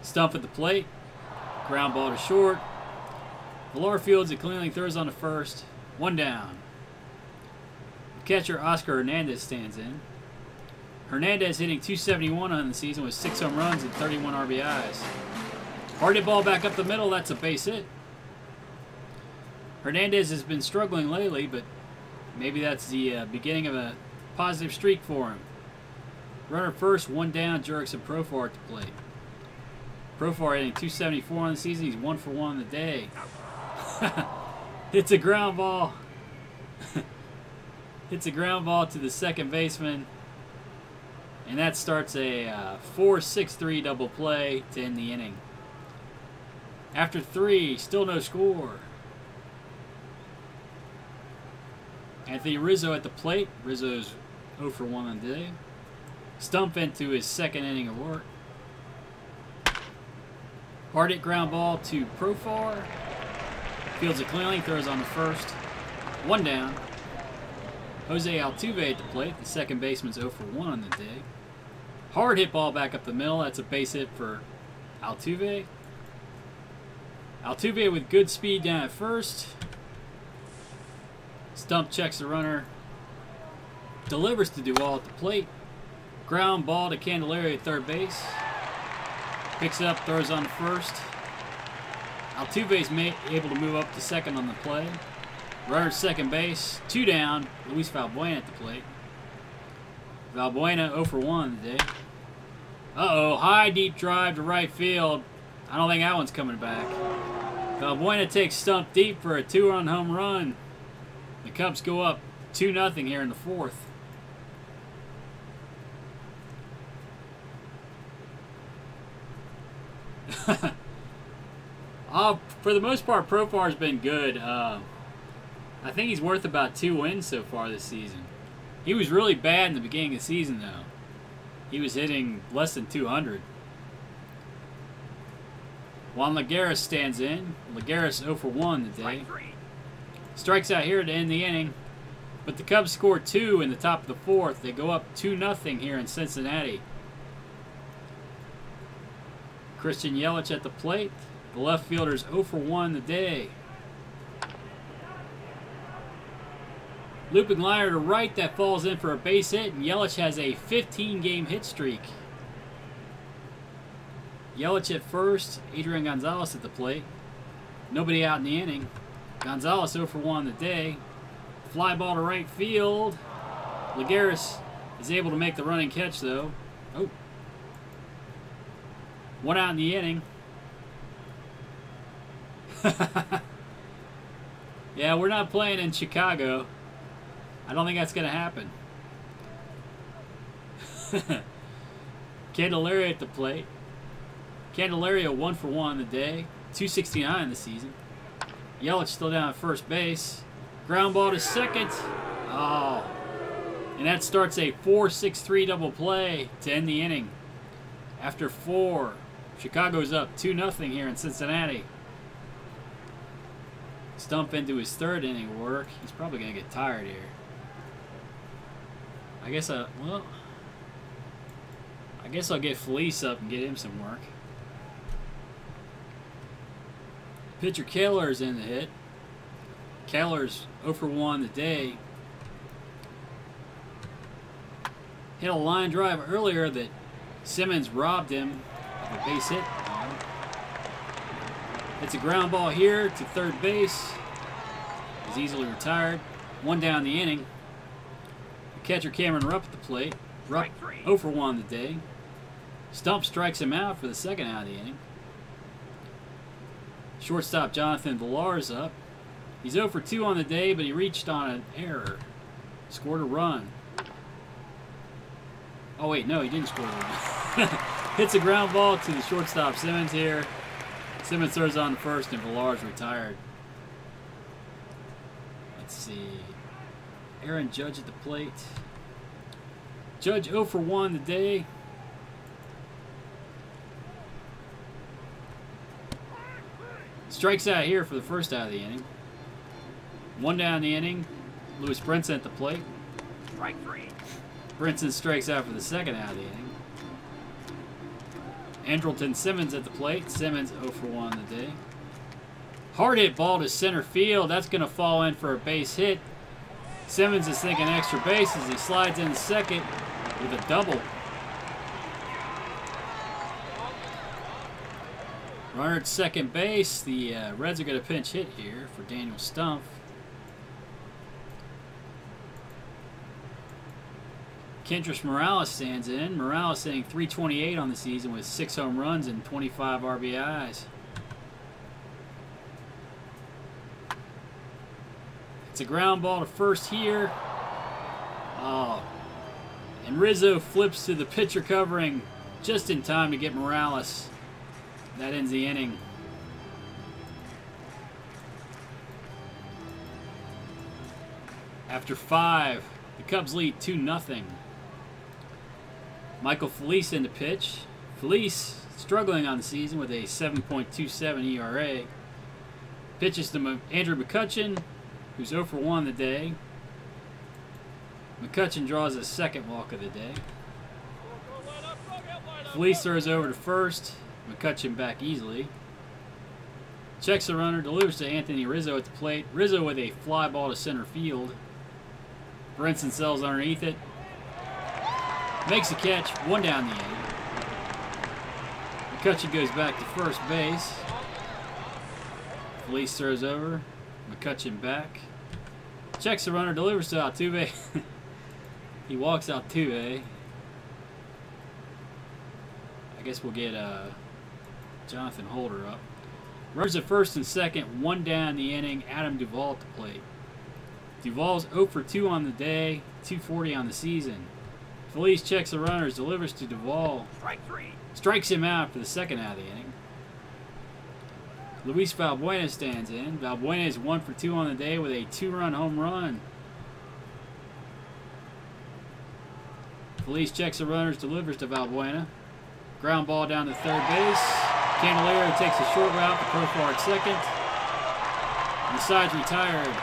S1: Stump at the plate. Ground ball to short. Villar fields it cleanly, throws on the first. 1 down. Catcher Oscar Hernandez stands in. Hernandez hitting .271 on the season with 6 home runs and 31 RBIs. Hard hit ball back up the middle. That's a base hit. Hernandez has been struggling lately, but maybe that's the beginning of a positive streak for him. Runner first, 1 down. Jurickson Profar at the plate. Profar hitting .274 on the season. He's 1 for 1 on the day. Hits a ground ball. Hits a ground ball to the second baseman. And that starts a 4-6-3 double play to end the inning. After 3, still no score. Anthony Rizzo at the plate. Rizzo's 0 for 1 on the day. Stump into his 2nd inning of work. Hard hit ground ball to Profar. Fields it cleanly, throws on the first. 1 down. Jose Altuve at the plate. The second baseman's 0 for 1 on the day. Hard hit ball back up the middle. That's a base hit for Altuve. Altuve with good speed down at first. Stump checks the runner. Delivers to Duvall at the plate. Ground ball to Candelario at third base. Picks it up, throws on the first. Altuve's able to move up to second on the play. Runner at second base. 2 down. Luis Valbuena at the plate. Valbuena 0 for 1 today. Uh-oh. High deep drive to right field. I don't think that one's coming back. Valbuena takes Stump deep for a 2-run home run. The Cubs go up 2-0 here in the 4th. For the most part, Profar's been good. I think he's worth about 2 wins so far this season. He was really bad in the beginning of the season, though. He was hitting less than 200. Juan Lagares stands in. Lagares 0 for 1 today. Strikes out here to end the inning. But the Cubs score 2 in the top of the 4th. They go up 2-0 here in Cincinnati. Christian Yelich at the plate. The left fielder's 0 for 1 today. Looping liner to right, that falls in for a base hit, and Yelich has a 15-game hit streak. Yelich at first, Adrian Gonzalez at the plate. Nobody out in the inning. Gonzalez 0 for 1 today. Fly ball to right field. Lagares is able to make the running catch, though. Oh. 1 out in the inning. Yeah, we're not playing in Chicago. I don't think that's going to happen. Candelario at the plate. Candelario 1 for 1 on the day. 269 in the season. Yelich still down at first base. Ground ball to second. Oh. And that starts a 4-6-3 double play to end the inning. After 4, Chicago's up 2-0 here in Cincinnati. Stump into his 3rd inning of work. He's probably going to get tired here. I guess I'll get Felice up and get him some work. Pitcher Keller's in the hit. Keller's 0 for 1 today. Hit a line drive earlier that Simmons robbed him of a base hit. It's a ground ball here to 3rd base. He's easily retired. 1 down the inning. The catcher Cameron Rupp at the plate. Rupp 0 for 1 today. Stump strikes him out for the 2nd out of the inning. Shortstop Jonathan Villar's up. He's 0 for 2 on the day, but he reached on an error. Scored a run. Oh wait, no, he didn't score a run. Hits a ground ball to the shortstop Simmons here. Simmons throws on the 1st, and Villar's retired. Let's see. Aaron Judge at the plate. Judge 0 for 1 today. Strikes out here for the 1st out of the inning. 1 down the inning. Lewis Brinson at the plate.
S2: Strike 3.
S1: Brinson strikes out for the 2nd out of the inning. Andrelton Simmons at the plate. Simmons 0 for 1 today. Hard hit ball to center field. That's going to fall in for a base hit. Simmons is thinking extra bases. He slides in 2nd with a double. Runner at 2nd base. The Reds are going to pinch hit here for Daniel Stumpf. Kendrys Morales stands in. Morales hitting .328 on the season with 6 home runs and 25 RBIs. It's a ground ball to 1st here. Oh. And Rizzo flips to the pitcher covering just in time to get Morales. That ends the inning. After 5, the Cubs lead 2-0. Michael Felice in the pitch. Felice struggling on the season with a 7.27 ERA. Pitches to Andrew McCutchen, who's 0 for 1 today. McCutchen draws his 2nd walk of the day. Felice throws over to 1st. McCutchen back easily. Checks the runner, delivers to Anthony Rizzo at the plate. Rizzo with a fly ball to center field. Brinson sells underneath it. Makes a catch, 1 down the inning. McCutchen goes back to 1st base. Felice throws over. McCutchen back. Checks the runner, delivers to Altuve. He walks Altuve. I guess we'll get Jonathan Holder up. Runners at 1st and 2nd, 1 down the inning. Adam Duvall at the plate. Duvall's 0 for 2 on the day, .240 on the season. Felice checks the runners, delivers to Duvall.
S2: Strike 3.
S1: Strikes him out for the 2nd out of the inning. Luis Valbuena stands in. Valbuena is 1 for 2 on the day with a 2-run home run. Felice checks the runners, delivers to Valbuena. Ground ball down to 3rd base. Candelario takes a short route to Profar at 2nd. And the side's retired.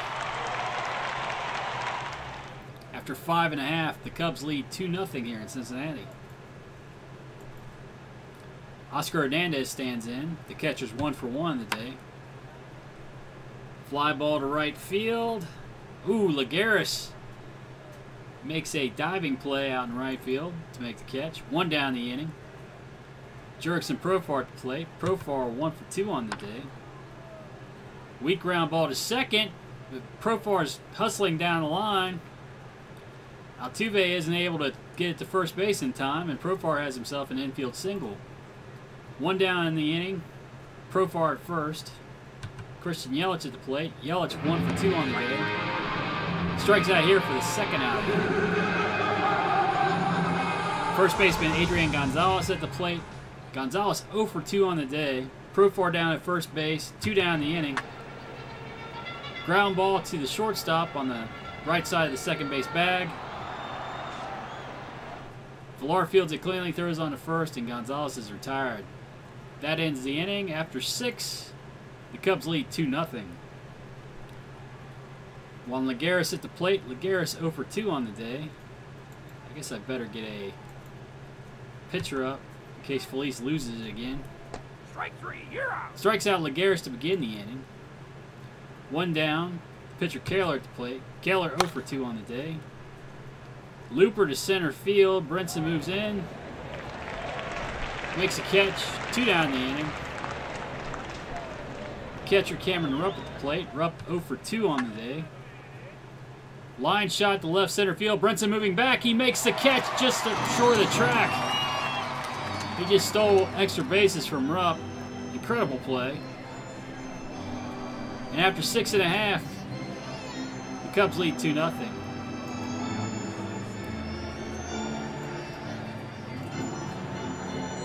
S1: After 5.5, the Cubs lead 2-0 here in Cincinnati. Oscar Hernandez stands in. The catcher's 1 for 1 today. Fly ball to right field. Ooh, Lagares makes a diving play out in right field to make the catch. 1 down the inning. Jurickson Profar at the plate. Profar 1 for 2 on the day. Weak ground ball to 2nd. Profar's hustling down the line. Altuve isn't able to get it to 1st base in time, and Profar has himself an infield single. 1 down in the inning. Profar at 1st. Christian Yelich at the plate. Yelich 1 for 2 on the day. Strikes out here for the 2nd out. 1st baseman Adrian Gonzalez at the plate. Gonzalez 0 for 2 on the day. Profar down at 1st base. 2 down the inning. Ground ball to the shortstop on the right side of the 2nd base bag. Villar fields it cleanly, throws on the first, and Gonzalez is retired. That ends the inning. After 6, the Cubs lead 2-0. Juan Lagares at the plate. Lagares 0 for 2 on the day. I guess I better get a pitcher up in case Felice loses it again.
S2: Strike 3, you're out.
S1: Strikes out Lagares to begin the inning. 1 down. Pitcher Kaler at the plate. Kaler 0 for 2 on the day. Looper to center field. Brinson moves in. Makes a catch. 2 down the inning. Catcher Cameron Rupp at the plate. Rupp 0 for 2 on the day. Line shot to left center field. Brinson moving back. He makes the catch just short of the track. He just stole extra bases from Rupp. Incredible play. And after 6.5, the Cubs lead 2-0.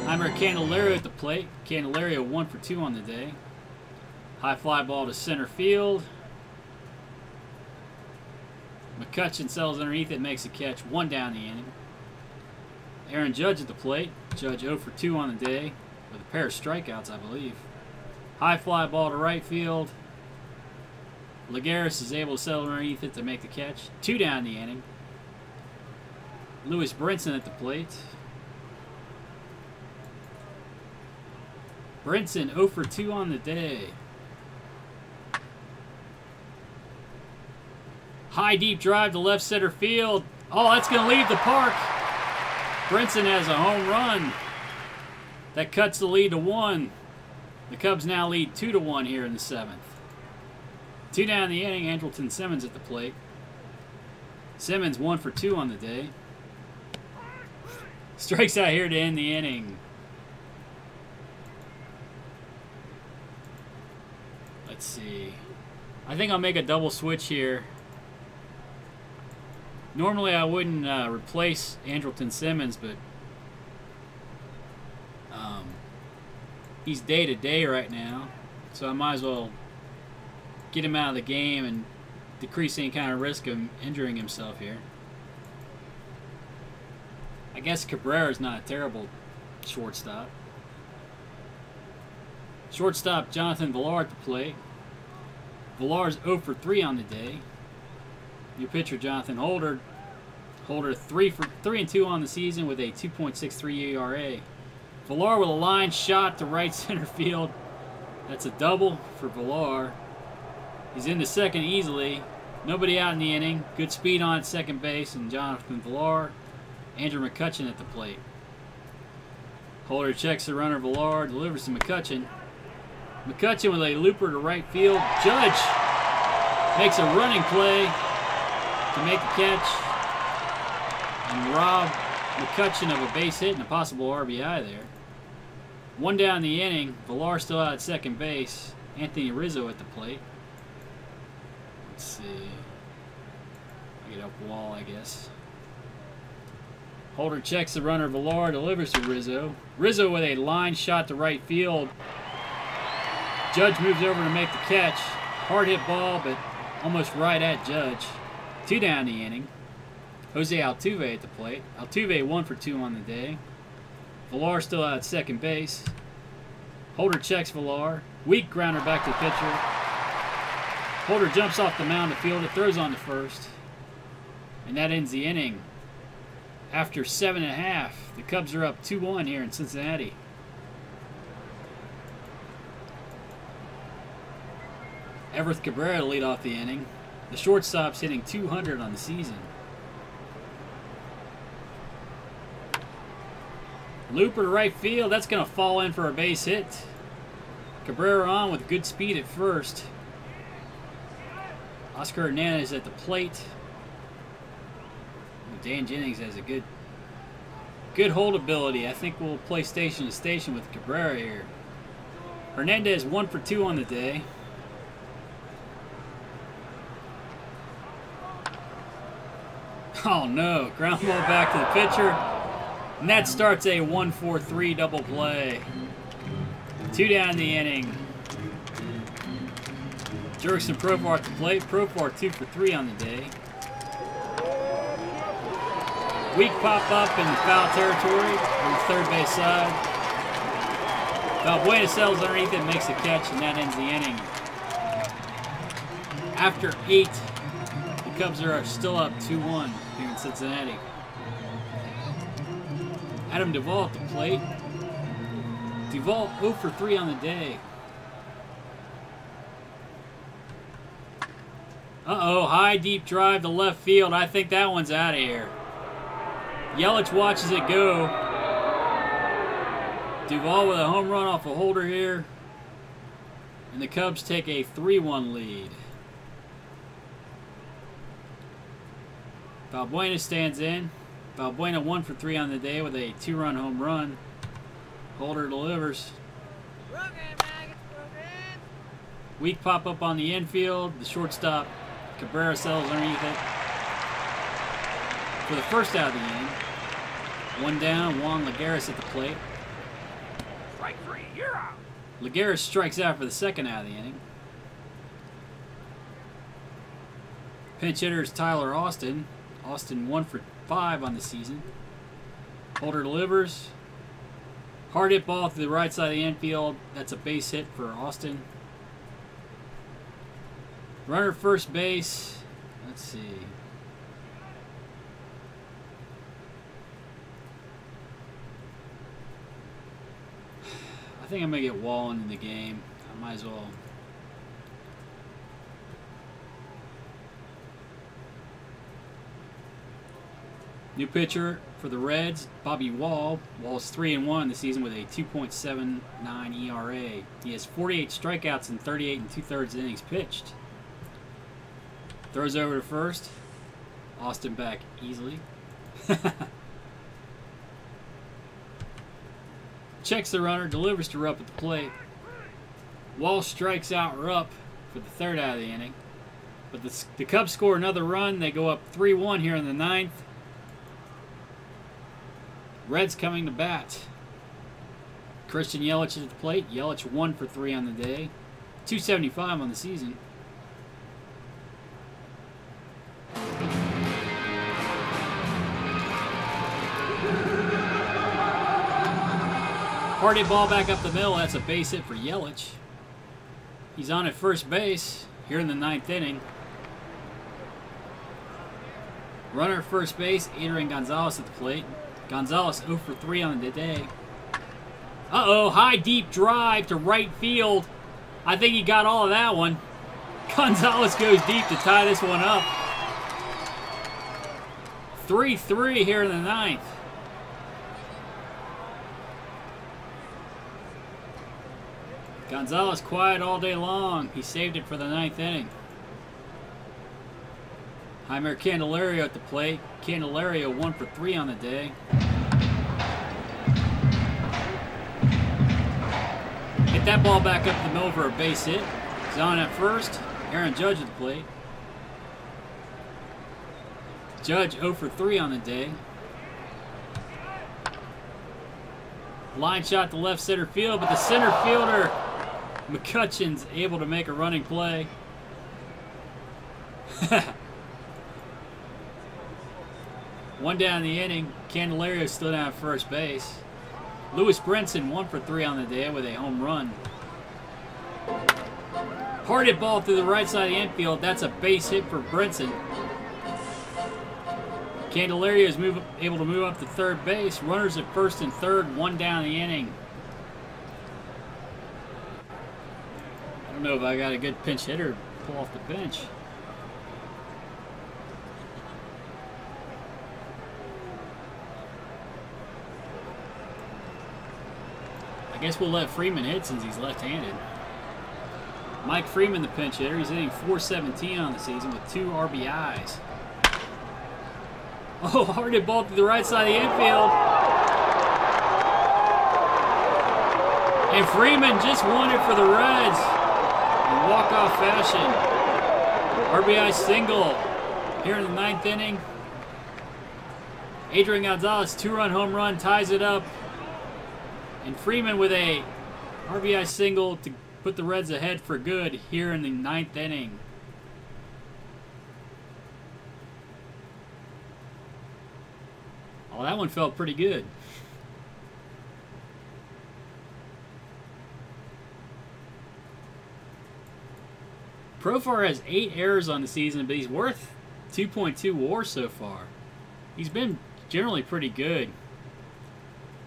S1: Heimer Candelario at the plate. Candelario 1 for 2 on the day. High fly ball to center field. McCutchen settles underneath it, makes a catch. 1 down the inning. Aaron Judge at the plate. Judge 0 for 2 on the day with a pair of strikeouts, I believe. High fly ball to right field. Lagares is able to settle underneath it to make the catch. 2 down the inning. Lewis Brinson at the plate. Brinson 0 for 2 on the day. High deep drive to left center field. Oh, that's going to leave the park. Brinson has a home run. That cuts the lead to 1. The Cubs now lead 2-1 here in the 7th. 2 down the inning. Andrelton Simmons at the plate. Simmons 1 for 2 on the day. Strikes out here to end the inning. Let's see. I think I'll make a double switch here. Normally I wouldn't replace Andrelton Simmons, but he's day-to-day right now, so I might as well get him out of the game and decrease any kind of risk of injuring himself here. I guess Cabrera's not a terrible shortstop. Shortstop Jonathan Villar at the plate. Villar's 0 for 3 on the day. New pitcher Jonathan Holder. Holder 3 and 2 on the season with a 2.63 ERA. Villar with a line shot to right center field. That's a double for Villar. He's into second easily. Nobody out in the inning. Good speed on at second base, and Jonathan Villar. Andrew McCutchen at the plate. Holder checks the runner. Villar delivers to McCutchen. McCutchen with a looper to right field. Judge makes a running play to make the catch and rob McCutchen of a base hit and a possible RBI there. 1 down the inning. Villar still out at second base. Anthony Rizzo at the plate. Let's see. I get up wall, I guess. Holder checks the runner. Villar delivers to Rizzo. Rizzo with a line shot to right field. Judge moves over to make the catch. Hard hit ball, but almost right at Judge. 2 down the inning. Jose Altuve at the plate. Altuve 1 for 2 on the day. Villar still out at second base. Holder checks Villar. Weak grounder back to the pitcher. Holder jumps off the mound to field it, throws on to first. And that ends the inning. After 7.5, the Cubs are up 2-1 here in Cincinnati. Everth Cabrera to lead off the inning. The shortstop's hitting 200 on the season. Looper to right field. That's going to fall in for a base hit. Cabrera on with good speed at first. Oscar Hernandez at the plate. Dan Jennings has a good holdability. I think we'll play station to station with Cabrera here. Hernandez 1 for 2 on the day. Oh no, ground ball back to the pitcher. And that starts a 1-4-3 double play. 2 down the inning. Jurickson Profar at the plate. Profar 2 for 3 on the day. Weak pop up in foul territory on the third base side. Valbuena settles underneath it, makes the catch, and that ends the inning. After 8, the Cubs are still up 2-1 here in Cincinnati. Adam Duvall at the plate. Duvall 0 for 3 on the day. Uh-oh, high deep drive to left field. I think that one's out of here. Yelich watches it go. Duvall with a home run off a holder here. And the Cubs take a 3-1 lead. Valbuena stands in. Valbuena 1 for 3 on the day with a 2-run home run. Holder delivers. Weak pop up on the infield. The shortstop, Cabrera, settles underneath it. For the first out of the inning, 1 down, Juan Lagares at the plate.
S2: Strike 3, you're out.
S1: Lagares strikes out for the second out of the inning. Pinch hitter is Tyler Austin. Austin 1 for 5 on the season. Holder delivers. Hard hit ball through the right side of the infield. That's a base hit for Austin. Runner first base. Let's see. I think I'm going to get Wallen in the game. I might as well. New pitcher for the Reds, Bobby Wall. Wall's 3-1 this season with a 2.79 ERA. He has 48 strikeouts in 38 2/3 innings pitched. Throws over to first. Austin back easily. Checks the runner, delivers to Rupp at the plate. Wall strikes out Rupp for the third out of the inning. But the Cubs score another run. They go up 3-1 here in the 9th. Reds coming to bat. Christian Yelich at the plate. Yelich 1 for 3 on the day. 275 on the season. Party ball back up the middle. That's a base hit for Yelich. He's on at first base here in the 9th inning. Runner at first base, Adrian Gonzalez at the plate. Gonzalez 0 for 3 on the day. Uh-oh, high deep drive to right field. I think he got all of that one. Gonzalez goes deep to tie this one up. 3-3 here in the 9th. Gonzalez quiet all day long. He saved it for the 9th inning. Jeimer Candelario at the plate. Candelario 1 for 3 on the day. Hit that ball back up the middle for a base hit. He's on at first. Aaron Judge at the plate. Judge 0 for 3 on the day. Line shot to left center field, but the center fielder, McCutcheon's able to make a running play. One down in the inning. Candelario still down at first base. Lewis Brinson 1 for 3 on the day with a home run. Hard hit ball through the right side of the infield. That's a base hit for Brinson. Candelario is able to move up to third base. Runners at first and third. 1 down in the inning. I don't know if I got a good pinch hitter to pull off the bench. I guess we'll let Freeman hit since he's left-handed. Mike Freeman, the pinch hitter. He's hitting .417 on the season with 2 RBIs. Oh, hard hit ball to the right side of the infield. And Freeman just won it for the Reds in walk-off fashion. RBI single here in the 9th inning. Adrian Gonzalez 2-run home run ties it up. And Freeman with a RBI single to put the Reds ahead for good here in the 9th inning. Oh, that one felt pretty good. Profar has 8 errors on the season, but he's worth 2.2 WAR so far. He's been generally pretty good.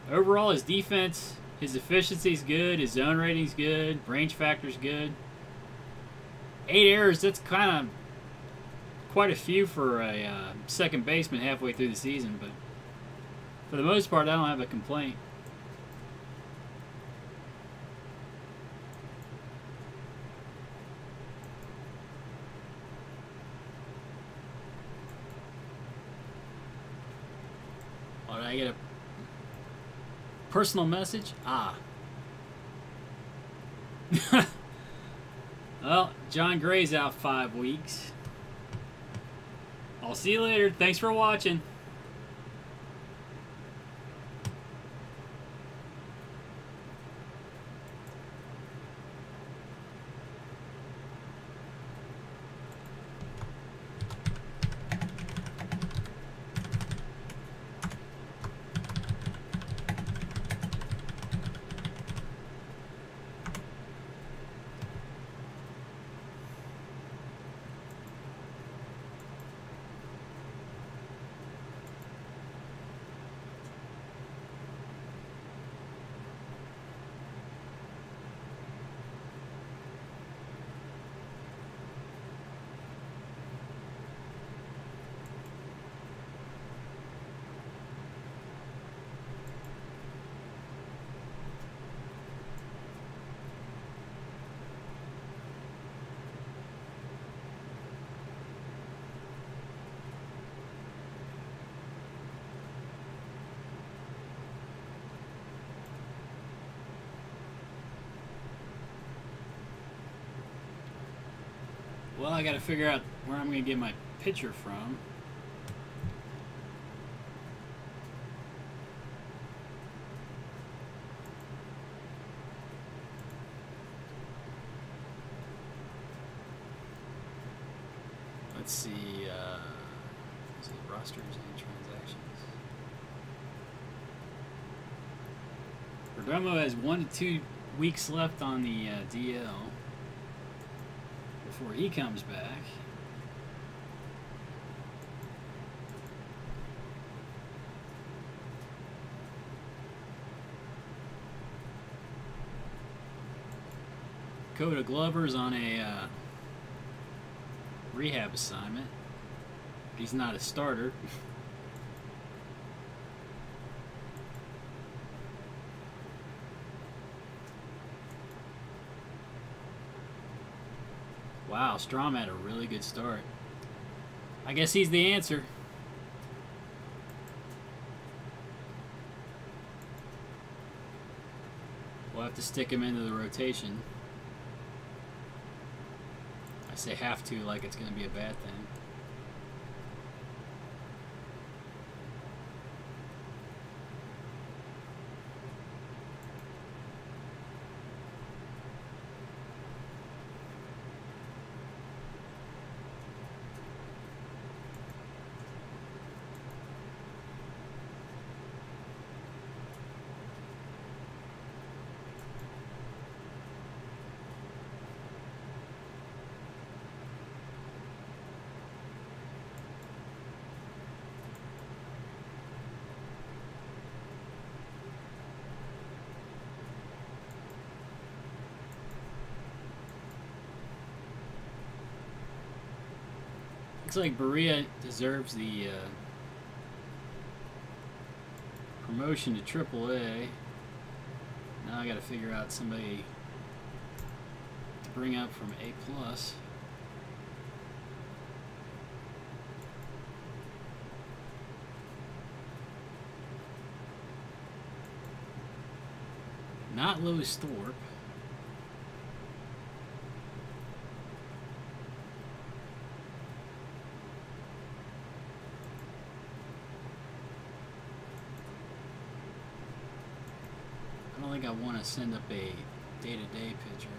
S1: Overall, his defense, his efficiency's good, his zone rating's good, range factor's good. 8 errors, that's kind of quite a few for a second baseman halfway through the season, but for the most part, I don't have a complaint. Oh, did I get a personal message? Ah. Well, John Gray's out 5 weeks. I'll see you later. Thanks for watching. Well, I got to figure out where I'm going to get my pitcher from. Let's see. Is it rosters and transactions? Perdomo has 1 to 2 weeks left on the DL. Before he comes back. Coda Glover's on a rehab assignment. He's not a starter. Wow, Strom had a really good start. I guess he's the answer. We'll have to stick him into the rotation. I say have to like it's going to be a bad thing. Looks like Berea deserves the promotion to AAA. Now I got to figure out somebody to bring up from A+. Not Lewis Thorpe. I don't think I want to send up a day-to-day pitcher.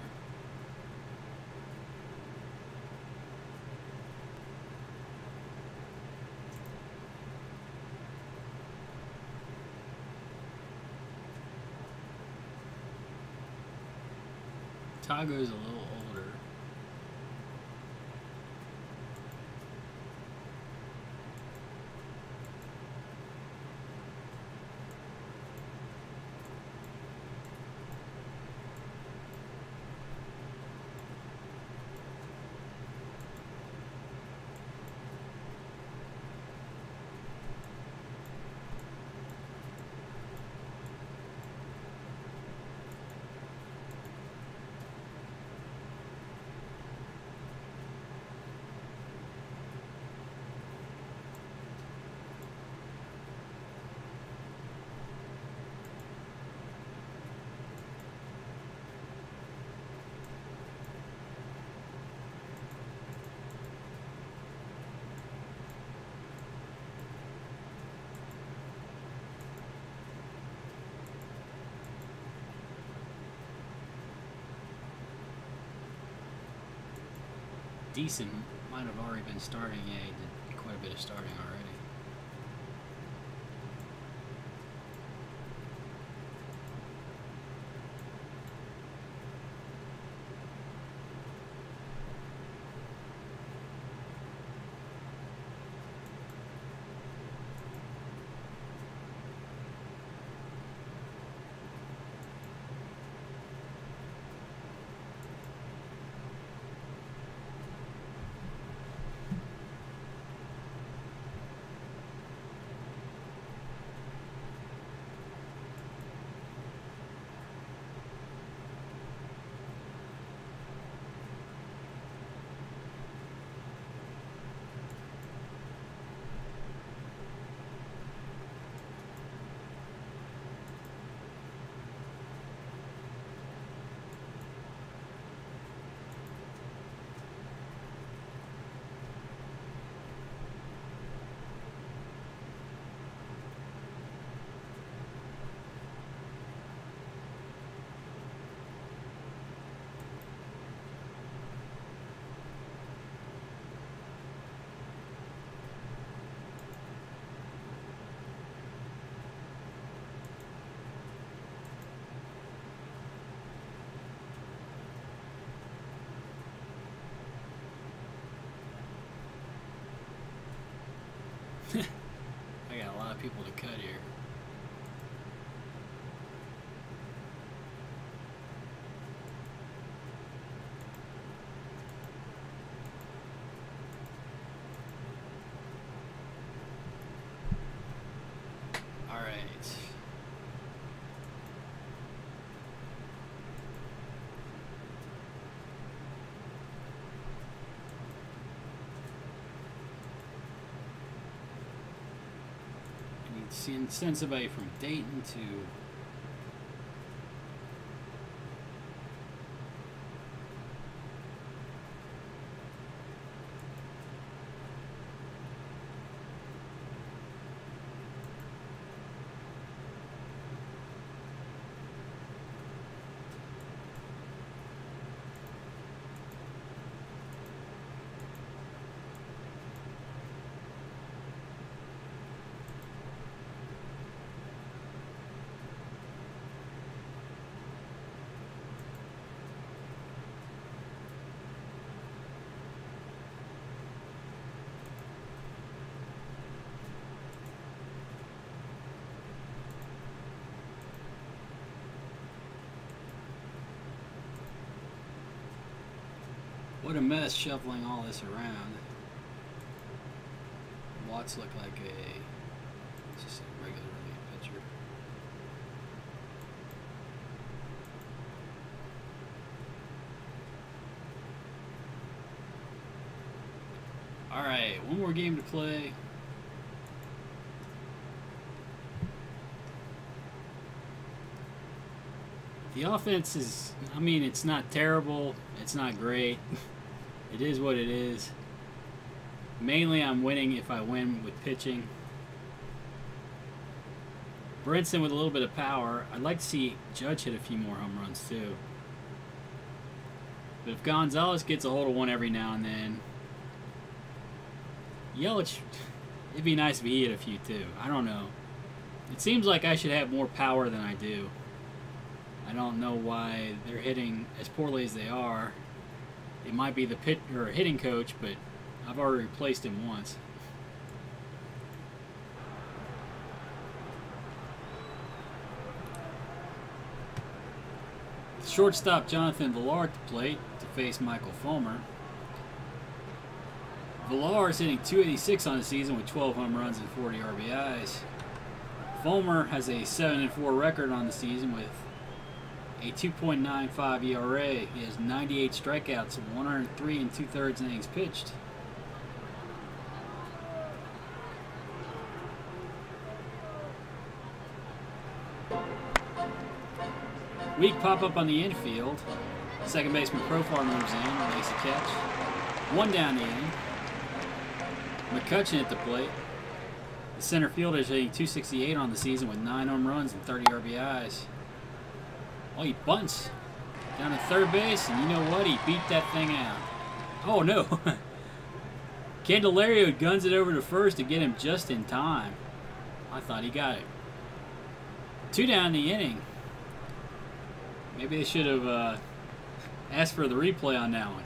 S1: Tago's a little older. Decent might have already been starting. Yeah, he did quite a bit of starting already. I got a lot of people to cut here. All right. Send somebody from Dayton to what a mess shuffling all this around. Watts look like just a regular relief pitcher. All right, one more game to play. The offense is, I mean, it's not terrible. It's not great. It is what it is. Mainly I'm winning if I win with pitching. Brinson with a little bit of power. I'd like to see Judge hit a few more home runs too. But if Gonzalez gets a hold of one every now and then, Yelich, it'd be nice if he hit a few too. I don't know. It seems like I should have more power than I do. I don't know why they're hitting as poorly as they are. It might be the hitting coach, but I've already replaced him once. Shortstop Jonathan Villar at the plate to face Michael Fulmer. Villar is hitting .286 on the season with 12 home runs and 40 RBIs. Fulmer has a 7-4 record on the season with a 2.95 ERA. He has 98 strikeouts and 103 2/3 innings pitched. Weak pop-up on the infield. Second baseman Profar moves in and makes a catch. One down the inning. McCutchen at the plate. The center fielder is hitting .268 on the season with 9 home runs and 30 RBIs. Oh, he bunts down to third base, and you know what? He beat that thing out. Oh, no. Candelario guns it over to first to get him just in time. I thought he got it. 2 down the inning. Maybe they should have asked for the replay on that one.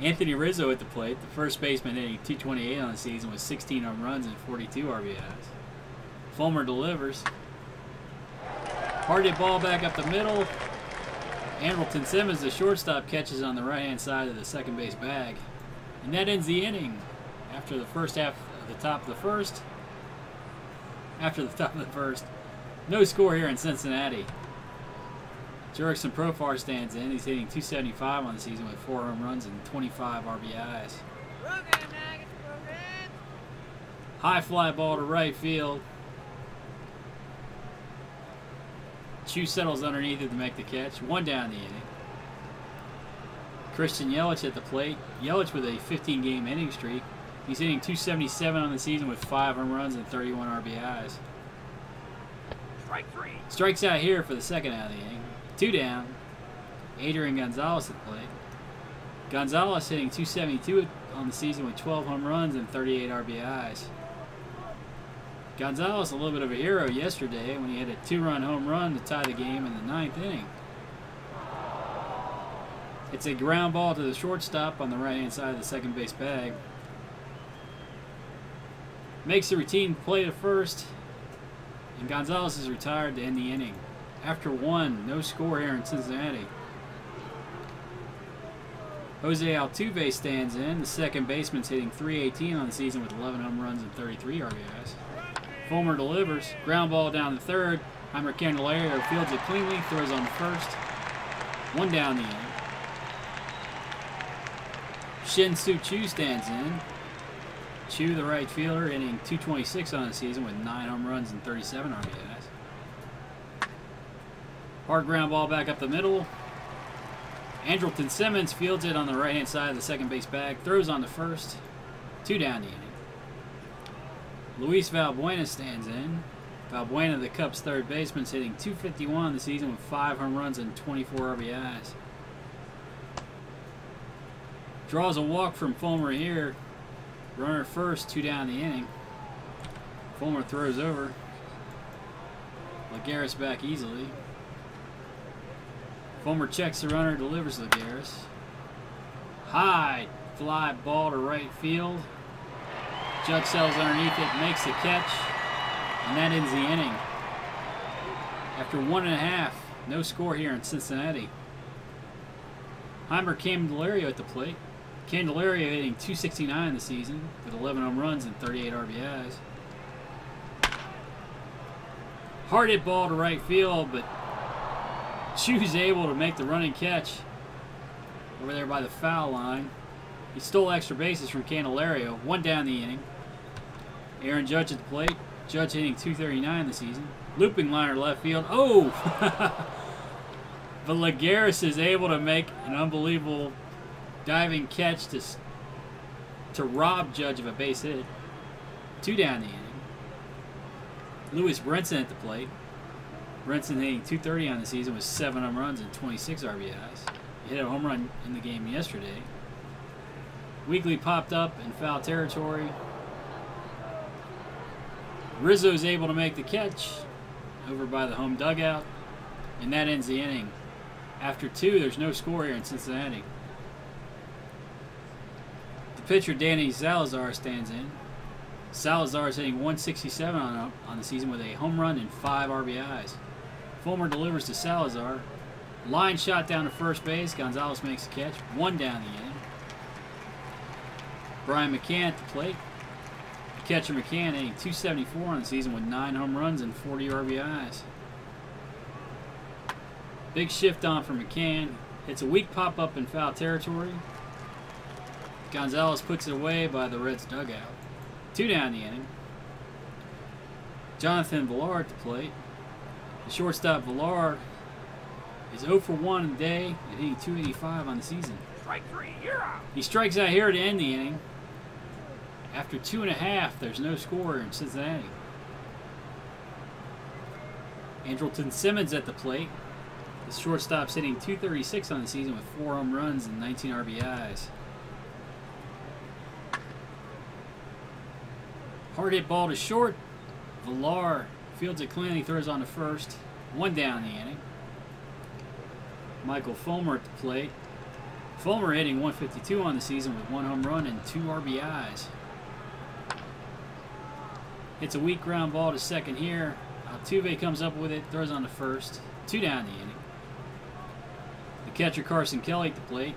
S1: Anthony Rizzo at the plate. The first baseman hitting .228 on the season with 16 home runs and 42 RBIs. Fulmer delivers. Hard hit ball back up the middle. Andrelton Simmons, the shortstop, catches on the right-hand side of the second base bag. And that ends the inning. After the first half of the top of the first. No score here in Cincinnati. Jurickson Profar stands in. He's hitting .275 on the season with 4 home runs and 25 RBIs. High fly ball to right field. Chu settles underneath it to make the catch. 1 down the inning. Christian Yelich at the plate. Yelich with a 15-game inning streak. He's hitting .277 on the season with 5 home runs and 31 RBIs.
S2: Strike 3.
S1: Strikes out here for the second out of the inning. 2 down. Adrian Gonzalez at the plate. Gonzalez hitting .272 on the season with 12 home runs and 38 RBIs. Gonzalez a little bit of a hero yesterday when he hit a 2-run home run to tie the game in the 9th inning. It's a ground ball to the shortstop on the right-hand side of the second base bag. Makes the routine play to first, and Gonzalez is retired to end the inning. After 1, no score here in Cincinnati. Jose Altuve stands in. The second baseman's hitting .318 on the season with 11 home runs and 33 RBIs. Fulmer delivers. Ground ball down the third. Heimer Candelario fields it cleanly. Throws on the first. 1 down the inning. Shin-Soo Choo stands in. Choo, the right fielder, hitting .226 on the season with 9 home runs and 37 RBIs. Hard ground ball back up the middle. Andrelton Simmons fields it on the right-hand side of the second base bag. Throws on the first. 2 down the inning. Luis Valbuena stands in. Valbuena, the Cubs' third baseman, hitting .251 on the season with 5 home runs and 24 RBIs. Draws a walk from Fulmer here. Runner first, 2 down the inning. Fulmer throws over. Lagares back easily. Fulmer checks the runner, delivers Lagares. High fly ball to right field. Judge settles underneath it, makes the catch, and that ends the inning. After 1.5, no score here in Cincinnati. Heimer Candelario at the plate. Candelario hitting .269 this season with 11 home runs and 38 RBIs. Hard hit ball to right field, but Chu's able to make the running catch over there by the foul line. He stole extra bases from Candelario. 1 down the inning. Aaron Judge at the plate. Judge hitting .239 this season. Looping liner left field. Oh! But Lagares is able to make an unbelievable diving catch to rob Judge of a base hit. 2 down the inning. Lewis Brinson at the plate. Brinson hitting .230 on the season with 7 home runs and 26 RBIs. He hit a home run in the game yesterday. Weekly popped up in foul territory. Rizzo's able to make the catch over by the home dugout. And that ends the inning. After 2, there's no score here in Cincinnati. The pitcher, Danny Salazar, stands in. Salazar is hitting 167 on the season with a home run and 5 RBIs. Fulmer delivers to Salazar. Line shot down to first base. Gonzalez makes the catch. 1 down the inning. Brian McCann at the plate. Catcher McCann hitting 274 on the season with 9 home runs and 40 RBIs. Big shift on for McCann. Hits a weak pop-up in foul territory. Gonzalez puts it away by the Reds' dugout. 2 down the inning. Jonathan Villar at the plate. The shortstop Villar is 0 for 1 in the day and hitting 285 on the season.
S2: Strike 3, you're out.
S1: He strikes out here to end the inning. After 2.5, there's no score in Cincinnati. Andrelton Simmons at the plate. The shortstop's hitting 236 on the season with 4 home runs and 19 RBIs. Hard hit ball to short. Villar fields it cleanly, throws on to first. 1 down the inning. Michael Fulmer at the plate. Fulmer hitting 152 on the season with 1 home run and 2 RBIs. Hits a weak ground ball to second here. Altuve comes up with it, throws on to first. 2 down the inning. The catcher Carson Kelly at the plate.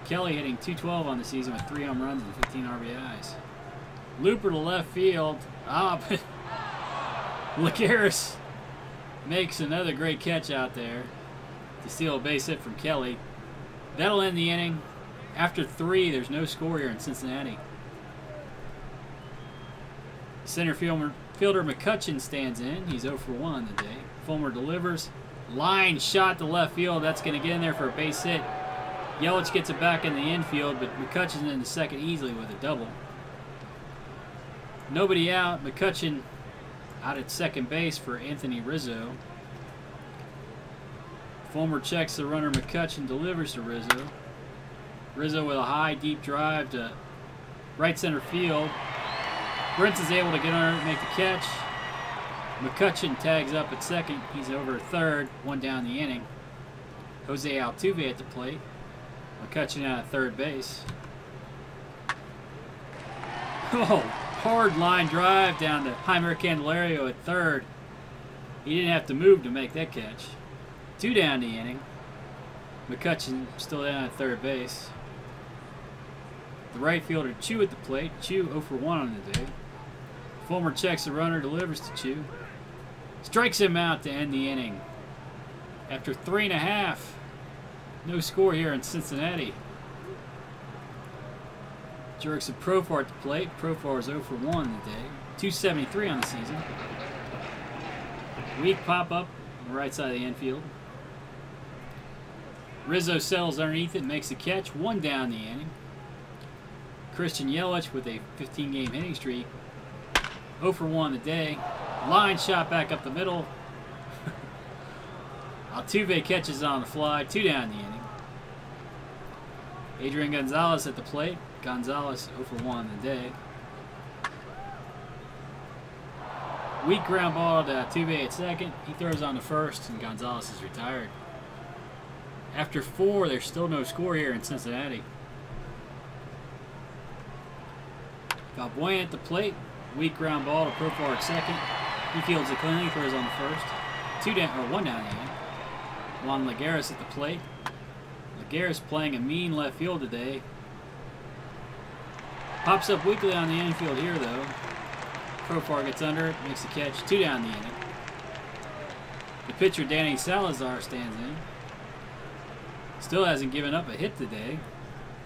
S1: Kelly hitting 212 on the season with 3 home runs and 15 RBIs. Looper to left field. But Lagares makes another great catch out there to steal a base hit from Kelly. That'll end the inning. After 3, there's no score here in Cincinnati. Center fielder McCutchen stands in. He's 0 for 1 on the day. Fulmer delivers. Line shot to left field. That's going to get in there for a base hit. Yelich gets it back in the infield, but McCutchen's in the second easily with a double. Nobody out. McCutchen out at second base for Anthony Rizzo. Fulmer checks the runner. McCutchen delivers to Rizzo. Rizzo with a high, deep drive to right center field. Brents is able to get under it, make the catch. McCutchen tags up at second. He's over at third. 1 down the inning. Jose Altuve at the plate. McCutchen out at third base. Oh, hard line drive down to Jeimer Candelario at third. He didn't have to move to make that catch. 2 down the inning. McCutchen still down at third base. The right fielder Chu at the plate. Chu 0 for 1 on the day. Fulmer checks the runner, delivers to Chu. Strikes him out to end the inning. After 3.5, no score here in Cincinnati. Jurickson Profar at the plate. Profar is 0 for 1 on the day. 273 on the season. Weak pop-up on the right side of the infield. Rizzo settles underneath it, makes the catch. 1 down the inning. Christian Yelich with a 15-game hitting streak. 0 for 1 the day. Line shot back up the middle. Altuve catches on the fly. 2 down the inning. Adrian Gonzalez at the plate. Gonzalez 0 for 1 the day. Weak ground ball to Altuve at second. He throws on the first, and Gonzalez is retired. After 4, there's still no score here in Cincinnati. Valbuena at the plate. Weak ground ball to Profar at second. He fields it cleanly, throws on the first. 1 down the inning. Juan Lagares at the plate. Lagares playing a mean left field today. Pops up weakly on the infield here, though. Profar gets under it, makes the catch. 2 down the inning. The pitcher, Danny Salazar, stands in. Still hasn't given up a hit today,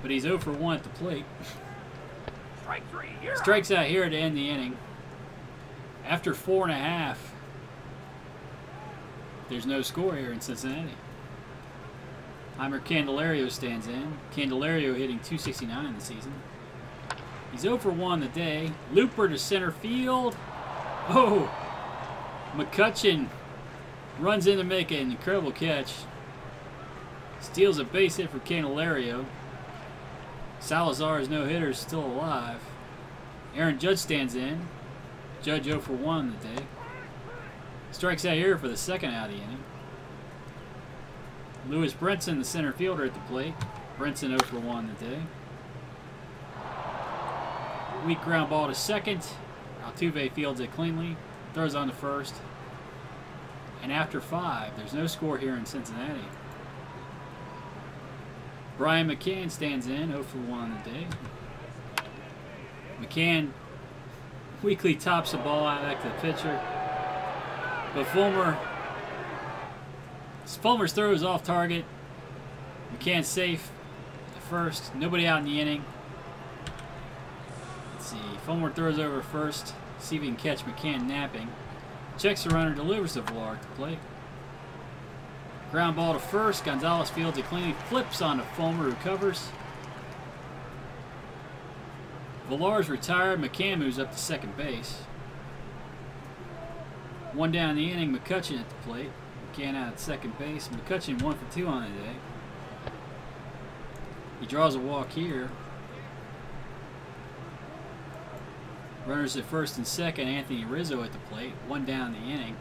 S1: but he's 0 for 1 at the plate.
S2: Strike 3, you're out.
S1: Strikes out here to end the inning. After 4.5, there's no score here in Cincinnati. Jeimer Candelario stands in. Candelario hitting 269 in the season. He's 0 for 1 the day. Looper to center field. Oh! McCutchen runs in to make an incredible catch. Steals a base hit for Candelario. Salazar's no-hitter is still alive. Aaron Judge stands in. Judge 0 for 1 the day. Strikes out here for the second out of the inning. Lewis Brinson, the center fielder, at the plate. Brinson 0 for 1 today. Weak ground ball to second. Altuve fields it cleanly. Throws on to first. And after 5, there's no score here in Cincinnati. Brian McCann stands in 0 for 1 today. McCann weakly tops the ball out back to the pitcher. But Fulmer's throw is off target. McCann's safe at first. Nobody out in the inning. Let's see. Fulmer throws over first. See if he can catch McCann napping. Checks the runner, delivers to Villar at the plate. Ground ball to first. Gonzalez fields it cleanly. Flips on to Fulmer, who covers. Villar's retired. McCann moves up to second base. 1 down the inning. McCutchen at the plate. McCann out at second base. McCutchen 1 for 2 on the day. He draws a walk here. Runners at first and second. Anthony Rizzo at the plate. 1 down the inning.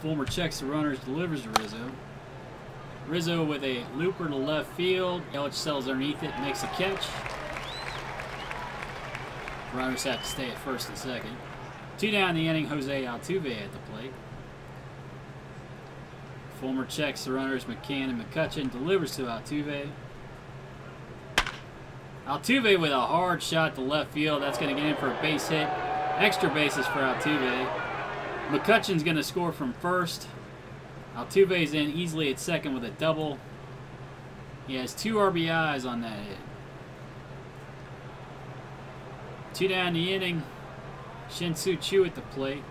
S1: Fulmer checks the runners, delivers to Rizzo. Rizzo with a looper to left field. Yelich settles underneath it, makes a catch. Runners have to stay at first and second. 2 down the inning. Jose Altuve at the plate. Fulmer checks the runners, McCann and McCutchen, delivers to Altuve. Altuve with a hard shot to left field. That's going to get in for a base hit. Extra bases for Altuve. McCutchen's going to score from first. Altuve's in easily at second with a double. He has 2 RBIs on that hit. 2 down the inning. Shin-Soo Choo at the plate.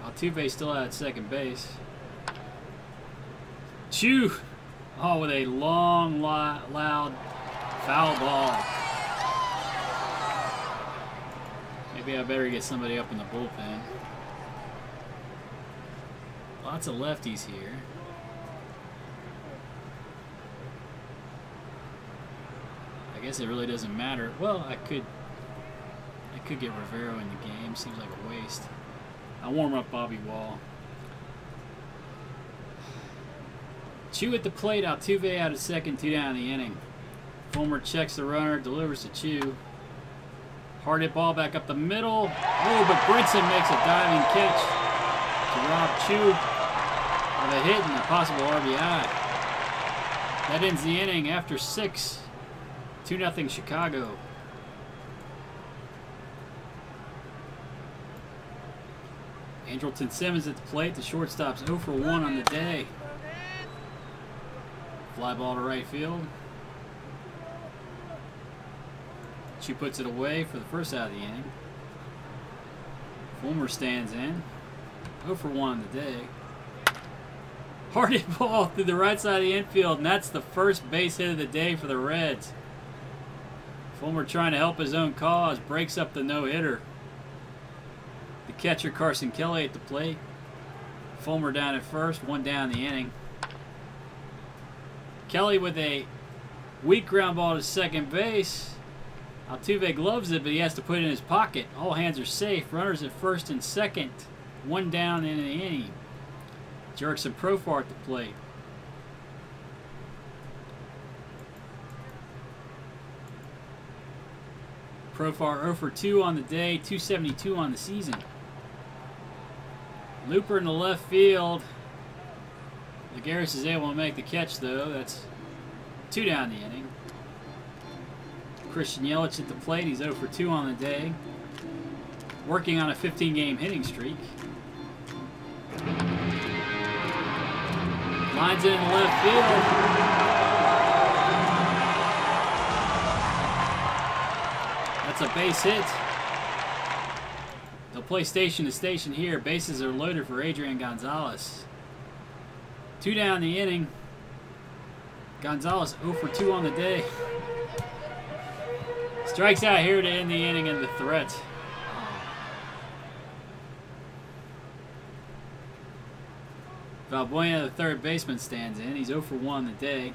S1: Altuve still out at second base. Choo! Oh, with a long, loud foul ball. Maybe I better get somebody up in the bullpen. Lots of lefties here. I guess it really doesn't matter. Well, I could get Rivero in the game. Seems like a waste. I'll warm up Bobby Wall. Choo at the plate. Altuve out at second. 2 down the inning. Fulmer checks the runner. Delivers to Choo. Hard hit ball back up the middle. Oh, but Brinson makes a diving catch to rob Choo of a hit and a possible RBI. That ends the inning after 6. 2-0 Chicago. Andrelton Simmons at the plate. The shortstop's 0 for 1 on the day. Fly ball to right field. She puts it away for the first out of the inning. Fulmer stands in. 0 for 1 on the day. Hard hit ball through the right side of the infield, and that's the first base hit of the day for the Reds. Fulmer trying to help his own cause, breaks up the no-hitter. The catcher, Carson Kelly, at the plate. Fulmer down at first, 1 down the inning. Kelly with a weak ground ball to second base. Altuve gloves it, but he has to put it in his pocket. All hands are safe. Runners at first and second. 1 down in the inning. Jurickson Profar at the plate. Profar 0 for 2 on the day, 272 on the season. Looper in the left field. Lagares is able to make the catch, though. That's 2 down the inning. Christian Yelich at the plate. He's 0 for 2 on the day. Working on a 15-game hitting streak. Lines it in left field. That's a base hit. They'll play station to station here. Bases are loaded for Adrian Gonzalez. 2 down the inning. Gonzalez 0 for 2 on the day. Strikes out here to end the inning and the threat. Valbuena, the third baseman, stands in. He's 0 for 1 the day.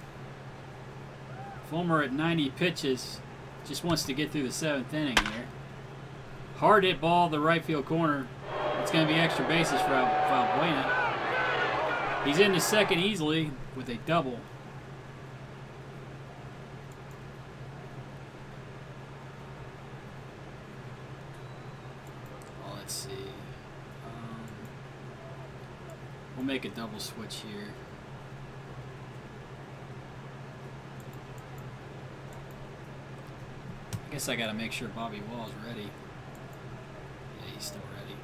S1: Fulmer at 90 pitches. Just wants to get through the 7th inning here. Hard hit ball to the right field corner. It's going to be extra bases for Valbuena. He's in the second easily with a double. Well, let's see. We'll make a double switch here. I guess I gotta make sure Bobby Wall's ready. Yeah, he's still ready.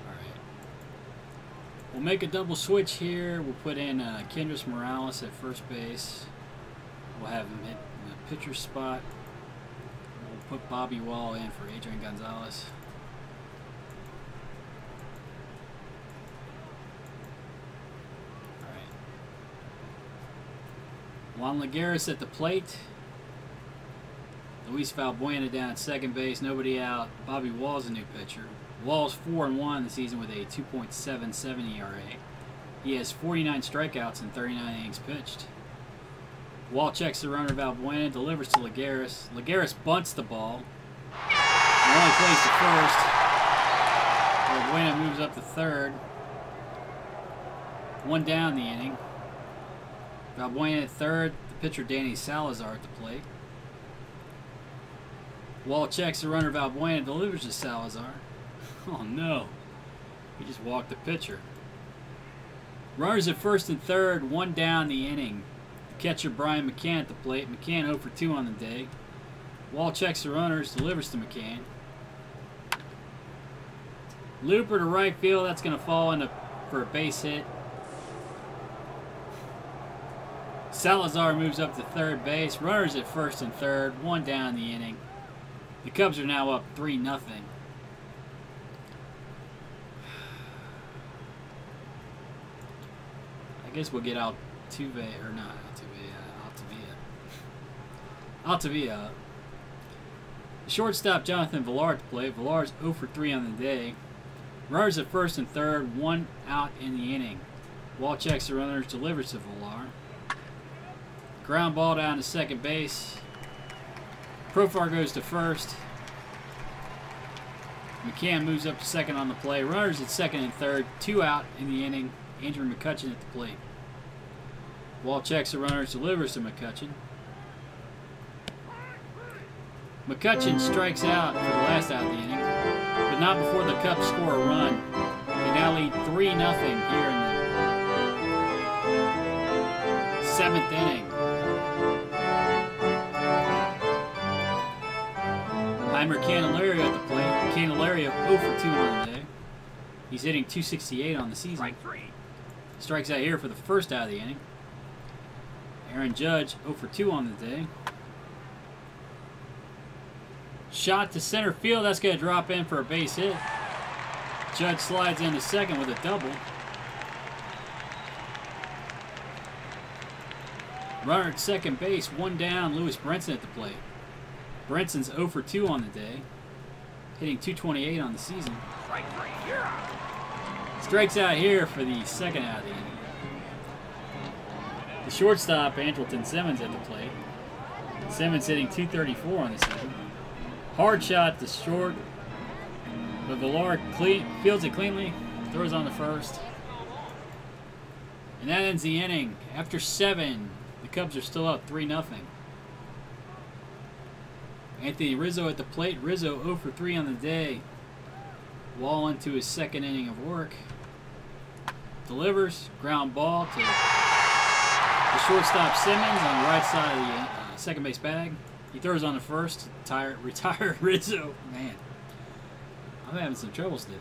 S1: Alright. We'll make a double switch here. We'll put in Kendrys Morales at first base. We'll have him hit the pitcher spot. We'll put Bobby Wall in for Adrian Gonzalez. Alright. Juan Lagares at the plate. Luis Valbuena down at second base, nobody out. Bobby Wall's a new pitcher. Wall's 4-1 this season with a 2.77 ERA. He has 49 strikeouts and 39 innings pitched. Wall checks the runner. Valbuena delivers to Lagares. Lagares bunts the ball. He only plays to first. Valbuena moves up to third. One down the inning. Valbuena at third. The pitcher Danny Salazar at the plate. Wall checks the runner. Valbuena delivers to Salazar. Oh no. He just walked the pitcher. Runners at first and third, one down the inning. The catcher Brian McCann at the plate. McCann 0 for 2 on the day. Wall checks the runners, delivers to McCann. Looper to right field. That's going to fall into for a base hit. Salazar moves up to third base. Runners at first and third, one down the inning. The Cubs are now up 3-0. I guess we'll get Altuve, or not Altavilla. The shortstop Jonathan Villar at the plate. Villar's 0 for 3 on the day. Runners at first and third, one out in the inning. Wall checks the runners, delivers to Villar. Ground ball down to second base. Profar goes to first. McCann moves up to second on the play. Runners at second and third, two out in the inning. Andrew McCutchen at the plate. Wall checks the runners, delivers to McCutchen. McCutchen strikes out for the last out of the inning, but not before the Cubs score a run. They now lead 3-0 here in the 7th inning. Heimer Candelario at the plate. Candelario 0 for 2 on the day. He's hitting .268 on the season.
S2: Strike 3.
S1: Strikes out here for the first out of the inning. Aaron Judge 0 for 2 on the day. Shot to center field. That's going to drop in for a base hit. Judge slides into second with a double. Runner at second base. One down. Lewis Brinson at the plate. Brinson's 0 for 2 on the day. Hitting .228 on the season.
S2: Strike 3. You're out.
S1: Strikes out here for the second out of the inning. The shortstop, Andrelton Simmons at the plate. Simmons hitting .234 on the season. Hard shot to short. But Villar fields it cleanly. Throws on the first. And that ends the inning. After 7, the Cubs are still up 3-0. Anthony Rizzo at the plate. Rizzo 0 for 3 on the day. Wall into his second inning of work. Delivers. Ground ball to the shortstop Simmons on the right side of the second base bag. He throws on the first. Retire Rizzo. Man, I'm having some troubles today.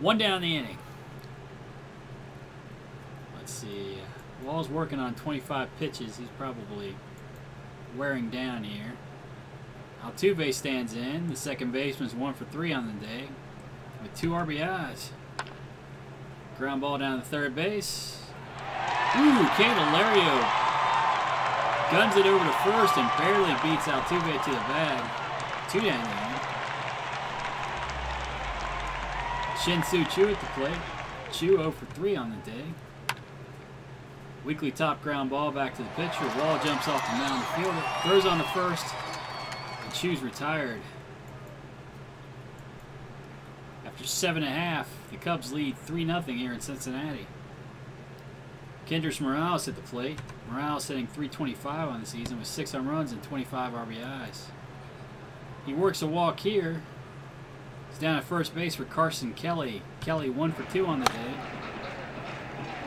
S1: One down the inning. Let's see. Wall's working on 25 pitches. He's probably wearing down here. Altuve stands in. The second baseman's 1 for 3 on the day with 2 RBIs. Ground ball down to third base. Ooh, Candelario guns it over to first and barely beats Altuve to the bag. 2 down the inning. Shin-Soo Choo at the plate. Choo 0 for 3 on the day. Weekly top ground ball back to the pitcher. Wall jumps off the mound to field it. Throws on the first. Choo's retired. After 7.5, the Cubs lead 3-0 here in Cincinnati. Kendrys Morales at the plate. Morales hitting .325 on the season with 6 home runs and 25 RBIs. He works a walk here. He's down at first base for Carson Kelly. Kelly 1 for 2 on the day.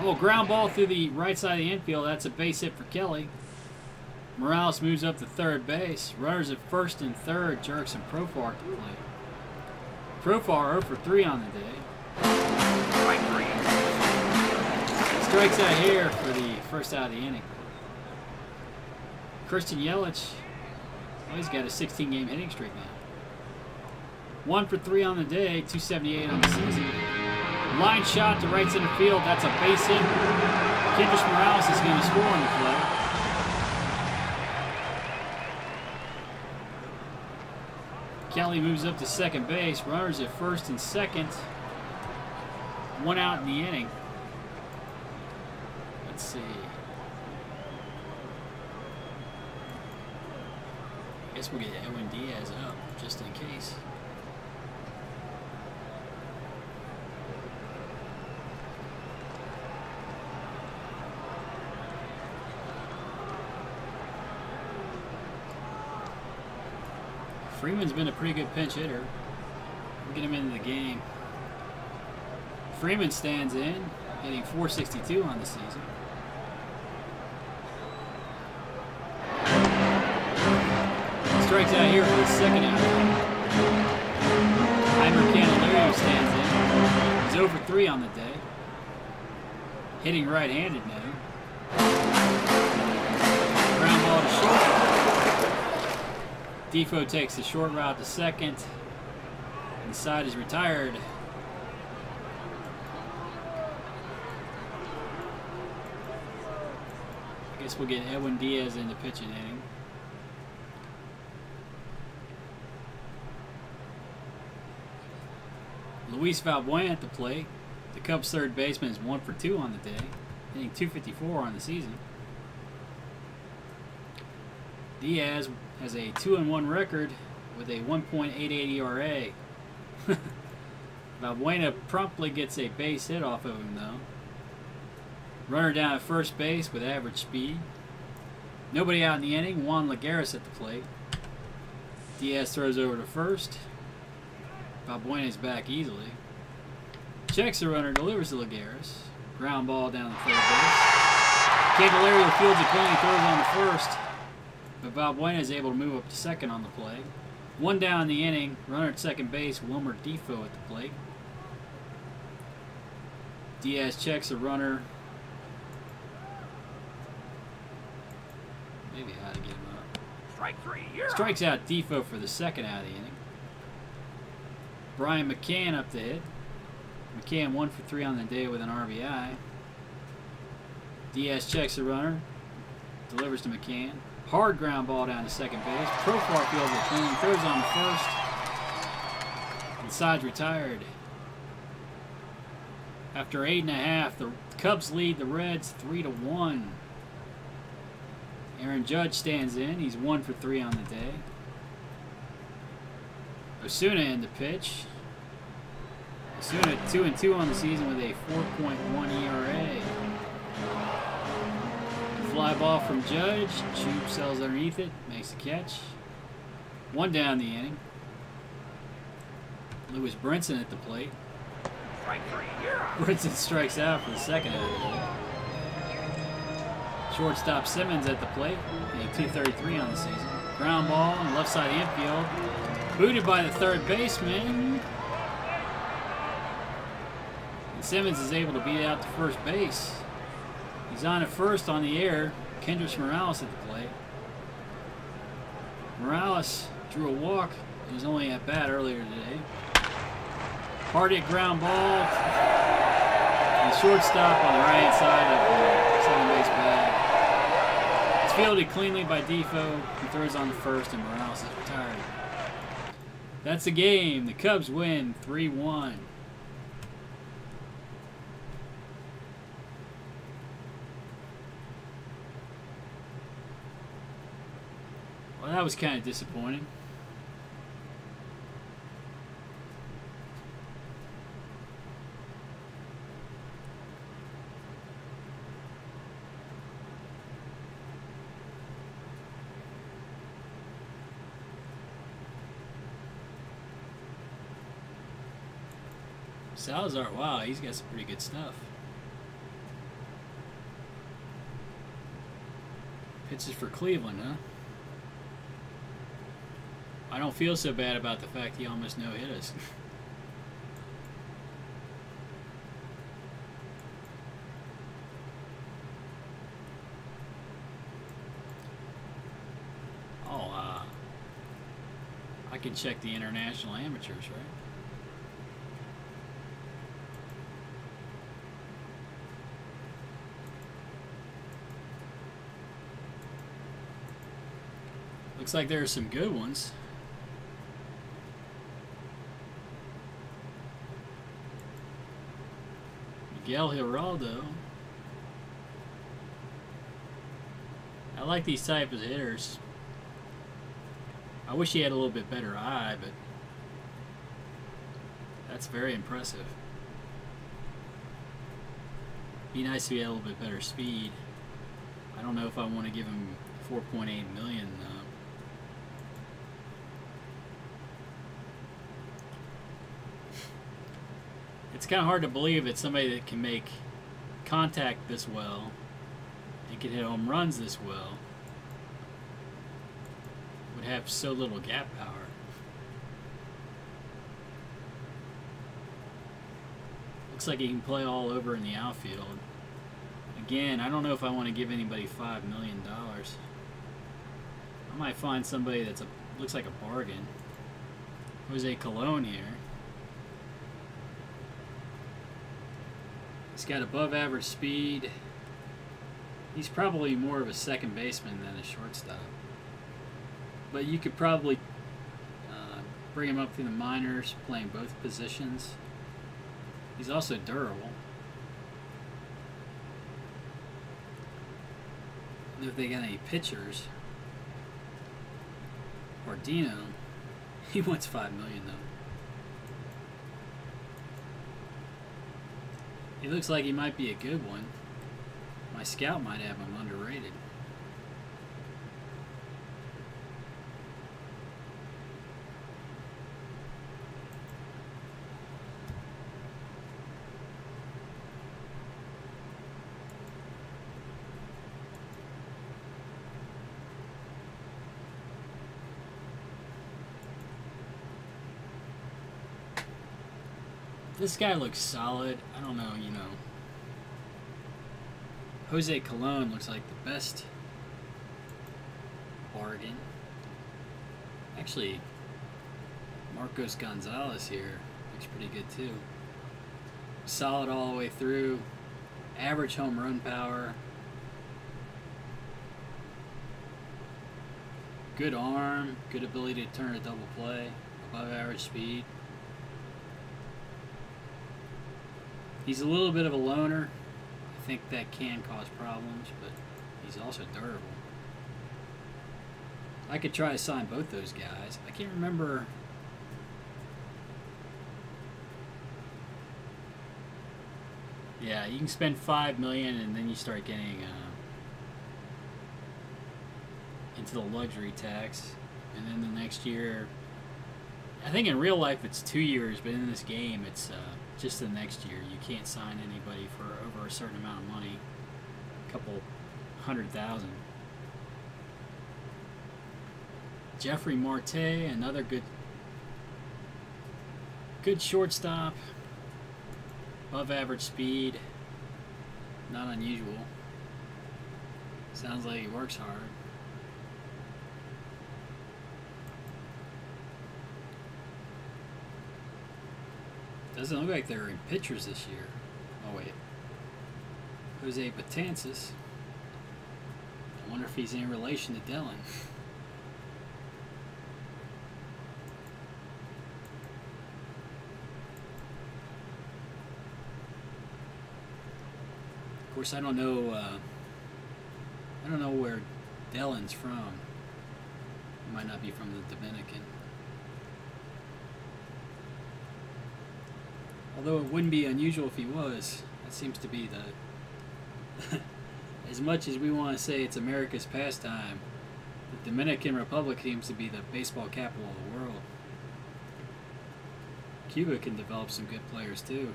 S1: Oh, ground ball through the right side of the infield. That's a base hit for Kelly. Morales moves up to third base. Runners at first and third. Jerks and Profar at the plate. Profar 0 for 3 on the day.
S2: Strike 3.
S1: Strikes out here for the first out of the inning. Christian Yelich, well, he's got a 16-game hitting streak now. 1 for 3 on the day, 278 on the season. Line shot to right center field. That's a base hit. Kendrys Morales is going to score on the play. Kelly moves up to second base. Runners at first and second. 1 out in the inning. Let's see. I guess we'll get Edwin Diaz up just in case. Freeman's been a pretty good pinch hitter. We'll get him into the game. Freeman stands in, hitting .462 on the season. Strikes out here for the second out. Heimer Candelario stands in. He's 0 for 3 on the day. Hitting right-handed now. Ground ball to short. Defoe takes the short route to second. And the side is retired. I guess we'll get Edwin Diaz in the pitching inning. Luis Valbuena at the plate. The Cubs' third baseman is 1 for 2 on the day, hitting .254 on the season. Diaz has a 2-1 record with a 1.88 ERA. Valbuena promptly gets a base hit off of him, though. Runner down at first base with average speed. Nobody out in the inning. Juan Lagares at the plate. Diaz throws over to first. Valbuena's back easily. Checks the runner, delivers to Lagares. Ground ball down the third base. Candelario fields it clean, throws on the first. But Valbuena is able to move up to second on the play. 1 down in the inning. Runner at second base, Wilmer Defoe at the plate. Diaz checks the runner. Maybe I ought to get him up.
S2: Strike 3. You're
S1: Strikes out Defoe for the second out of the inning. Brian McCann up to hit. McCann 1 for 3 on the day with an RBI. Diaz checks the runner. Delivers to McCann. Hard ground ball down to second base. Profar fields it clean. Throws on the first. And side's retired. After 8.5, the Cubs lead the Reds 3-1. Aaron Judge stands in. He's 1 for 3 on the day. Osuna in the pitch. Osuna 2-2 on the season with a 4.1 ERA. Fly ball from Judge. Chube sells underneath it. Makes the catch. 1 down the inning. Lewis Brinson at the plate.
S2: Strike 3. You're out.
S1: Brinson strikes out for the second out of the inning. Shortstop Simmons at the plate. Hitting .233 on the season. Ground ball on the left side of the infield. Booted by the third baseman. And Simmons is able to beat it out to first base. He's on at first on the air. Kendrys Morales at the plate. Morales drew a walk. He was only at bat earlier today. Hard hit ground ball. The shortstop on the right hand side of the second base bag. It's fielded cleanly by Defoe. He throws on the first, and Morales is retired. That's the game. The Cubs win 3-1. Well, that was kind of disappointing. Salazar, wow, he's got some pretty good stuff. Pitches for Cleveland, huh? I don't feel so bad about the fact he almost no-hit us. Oh, I can check the international amateurs, right? Looks like there are some good ones. Miguel Giraldo. I like these type of hitters. I wish he had a little bit better eye, but that's very impressive. Be nice if he had a little bit better speed. I don't know if I want to give him 4.8 million though. It's kind of hard to believe that somebody that can make contact this well and can hit home runs this well would have so little gap power. Looks like he can play all over in the outfield. Again, I don't know if I want to give anybody $5 million. I might find somebody that's looks like a bargain. Jose Colon here. He's got above average speed. He's probably more of a second baseman than a shortstop. But you could probably bring him up through the minors, playing both positions. He's also durable. I don't know if they got any pitchers. Ordino, he wants $5 million though. He looks like he might be a good one. My scout might have him underrated. This guy looks solid. I don't know, you know. Jose Colon looks like the best bargain. Actually, Marcos Gonzalez here looks pretty good too. Solid all the way through. Average home run power. Good arm. Good ability to turn a double play. Above average speed. He's a little bit of a loner. I think that can cause problems, but he's also durable. I could try to sign both those guys. I can't remember. Yeah, you can spend $5 million and then you start getting into the luxury tax, and then the next year. I think in real life it's 2 years, but in this game it's just the next year. You can't sign anybody for over a certain amount of money, a couple $100,000. Jeffrey Marte, another good shortstop, above average speed, not unusual. Sounds like he works hard. Doesn't look like they're in pitchers this year. Oh wait, Jose Betances. I wonder if he's in relation to Dylan. Of course, I don't know where Dylan's from. He might not be from the Dominican. Although it wouldn't be unusual if he was. That seems to be the... as much as we want to say it's America's pastime, the Dominican Republic seems to be the baseball capital of the world. Cuba can develop some good players too.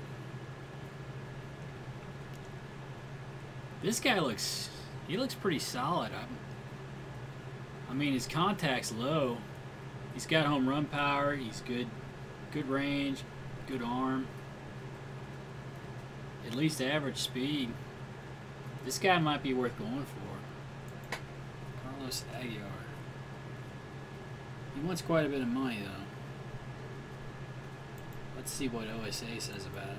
S1: This guy looks pretty solid. I mean, his contact's low. He's got home run power. He's good range, good arm. At least average speed. This guy might be worth going for. Carlos Aguilar. He wants quite a bit of money though. Let's see what OSA says about it.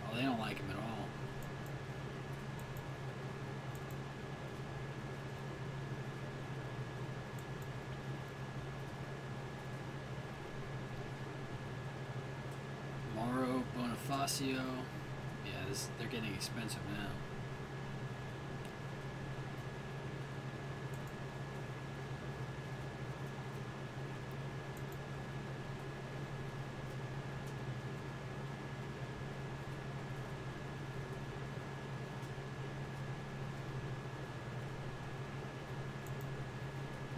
S1: Oh, they don't like him at all. Mauro Bonifacio. Yeah, they're getting expensive now.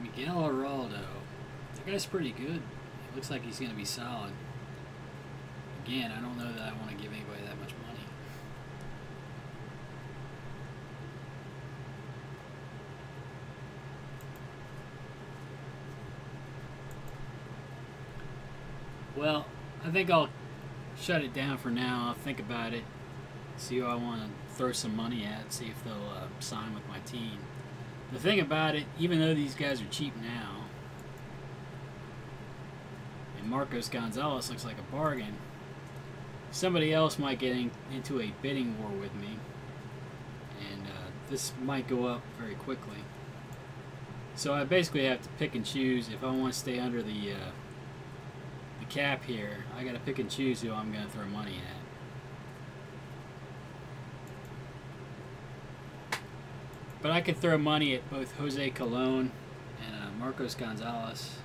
S1: Miguel Araldo. That guy's pretty good. It looks like he's going to be solid. Again, I don't know that I want to give anybody that much money. Well, I think I'll shut it down for now. I'll think about it, see who I want to throw some money at, see if they'll sign with my team. The thing about it, even though these guys are cheap now, and Marcos Gonzalez looks like a bargain, somebody else might get into a bidding war with me, and this might go up very quickly. So I basically have to pick and choose if I want to stay under the cap here. I got to pick and choose who I'm going to throw money at. But I could throw money at both Jose Colon and Marcos Gonzalez,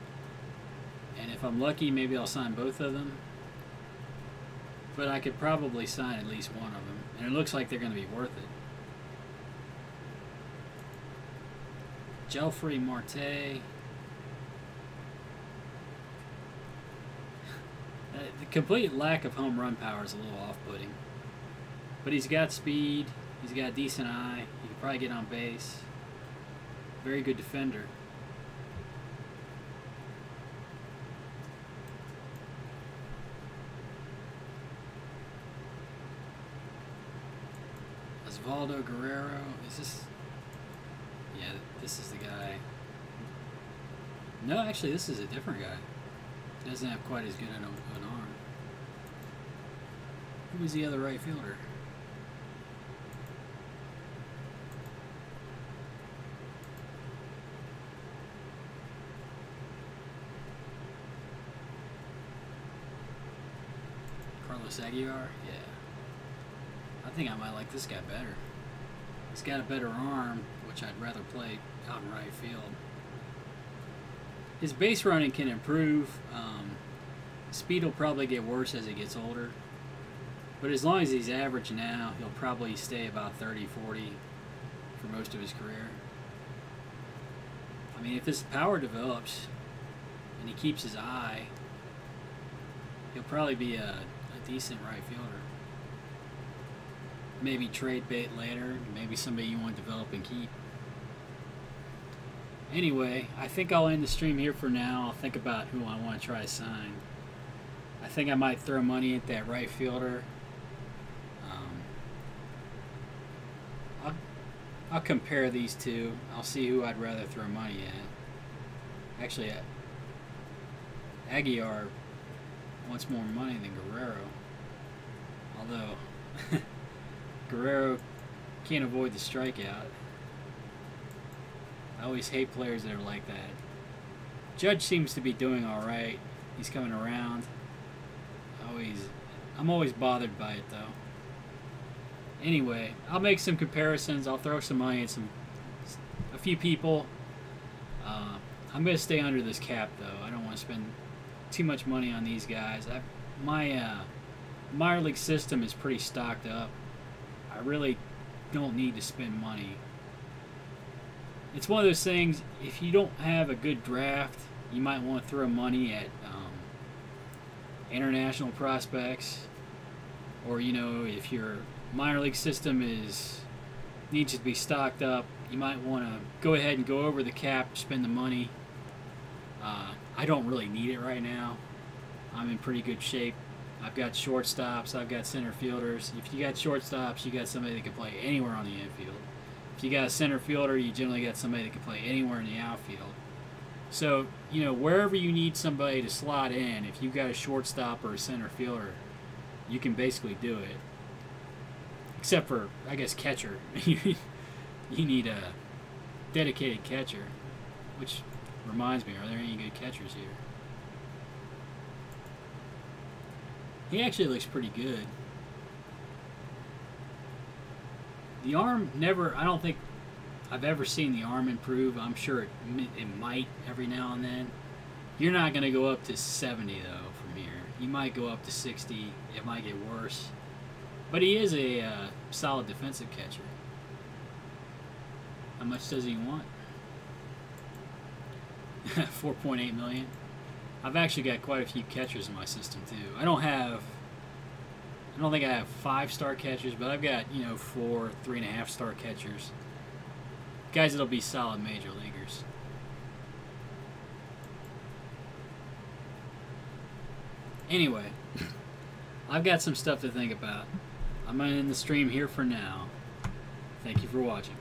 S1: and if I'm lucky, maybe I'll sign both of them. But I could probably sign at least one of them, and it looks like they're going to be worth it. Jelfry Marte. The complete lack of home run power is a little off-putting. But he's got speed, he's got a decent eye, he can probably get on base. Very good defender. Osvaldo Guerrero, is this? Yeah, this is the guy. No, actually, this is a different guy. He doesn't have quite as good an arm. Who was the other right fielder? Carlos Aguilar? Yeah. I think I might like this guy better. He's got a better arm, which I'd rather play out in right field. His base running can improve. Speed will probably get worse as he gets older. But as long as he's average now, he'll probably stay about 30, 40 for most of his career. I mean, if his power develops and he keeps his eye, he'll probably be a decent right fielder. Maybe trade bait later, maybe somebody you want to develop and keep. Anyway, I think I'll end the stream here for now. I'll think about who I want to try to sign. I think I might throw money at that right fielder. I'll compare these two. I'll see who I'd rather throw money at. Actually, Aguilar wants more money than Guerrero. Although, Guerrero can't avoid the strikeout. I always hate players that are like that. Judge seems to be doing alright. He's coming around. I'm always bothered by it, though. Anyway, I'll make some comparisons. I'll throw some money at a few people. I'm going to stay under this cap, though. I don't want to spend too much money on these guys. My minor league system is pretty stocked up. I really don't need to spend money. It's one of those things, if you don't have a good draft, you might want to throw money at international prospects, or you know, if your minor league system needs to be stocked up, you might want to go ahead and go over the cap, spend the money. I don't really need it right now. I'm in pretty good shape. I've got shortstops, I've got center fielders. If you got shortstops, you got somebody that can play anywhere on the infield. If you got a center fielder, you generally got somebody that can play anywhere in the outfield. So, you know, wherever you need somebody to slot in, if you've got a shortstop or a center fielder, you can basically do it. Except for, I guess, catcher. You need a dedicated catcher. Which reminds me, are there any good catchers here? He actually looks pretty good. The arm never, I don't think I've ever seen the arm improve. I'm sure it might every now and then. You're not going to go up to 70 though from here. You might go up to 60. It might get worse. But he is a solid defensive catcher. How much does he want? 4.8 million. I've actually got quite a few catchers in my system too. I don't think I have 5-star catchers, but I've got, you know, 4, 3.5-star catchers. Guys that'll be solid major leaguers. Anyway, I've got some stuff to think about. I'm going to end the stream here for now. Thank you for watching.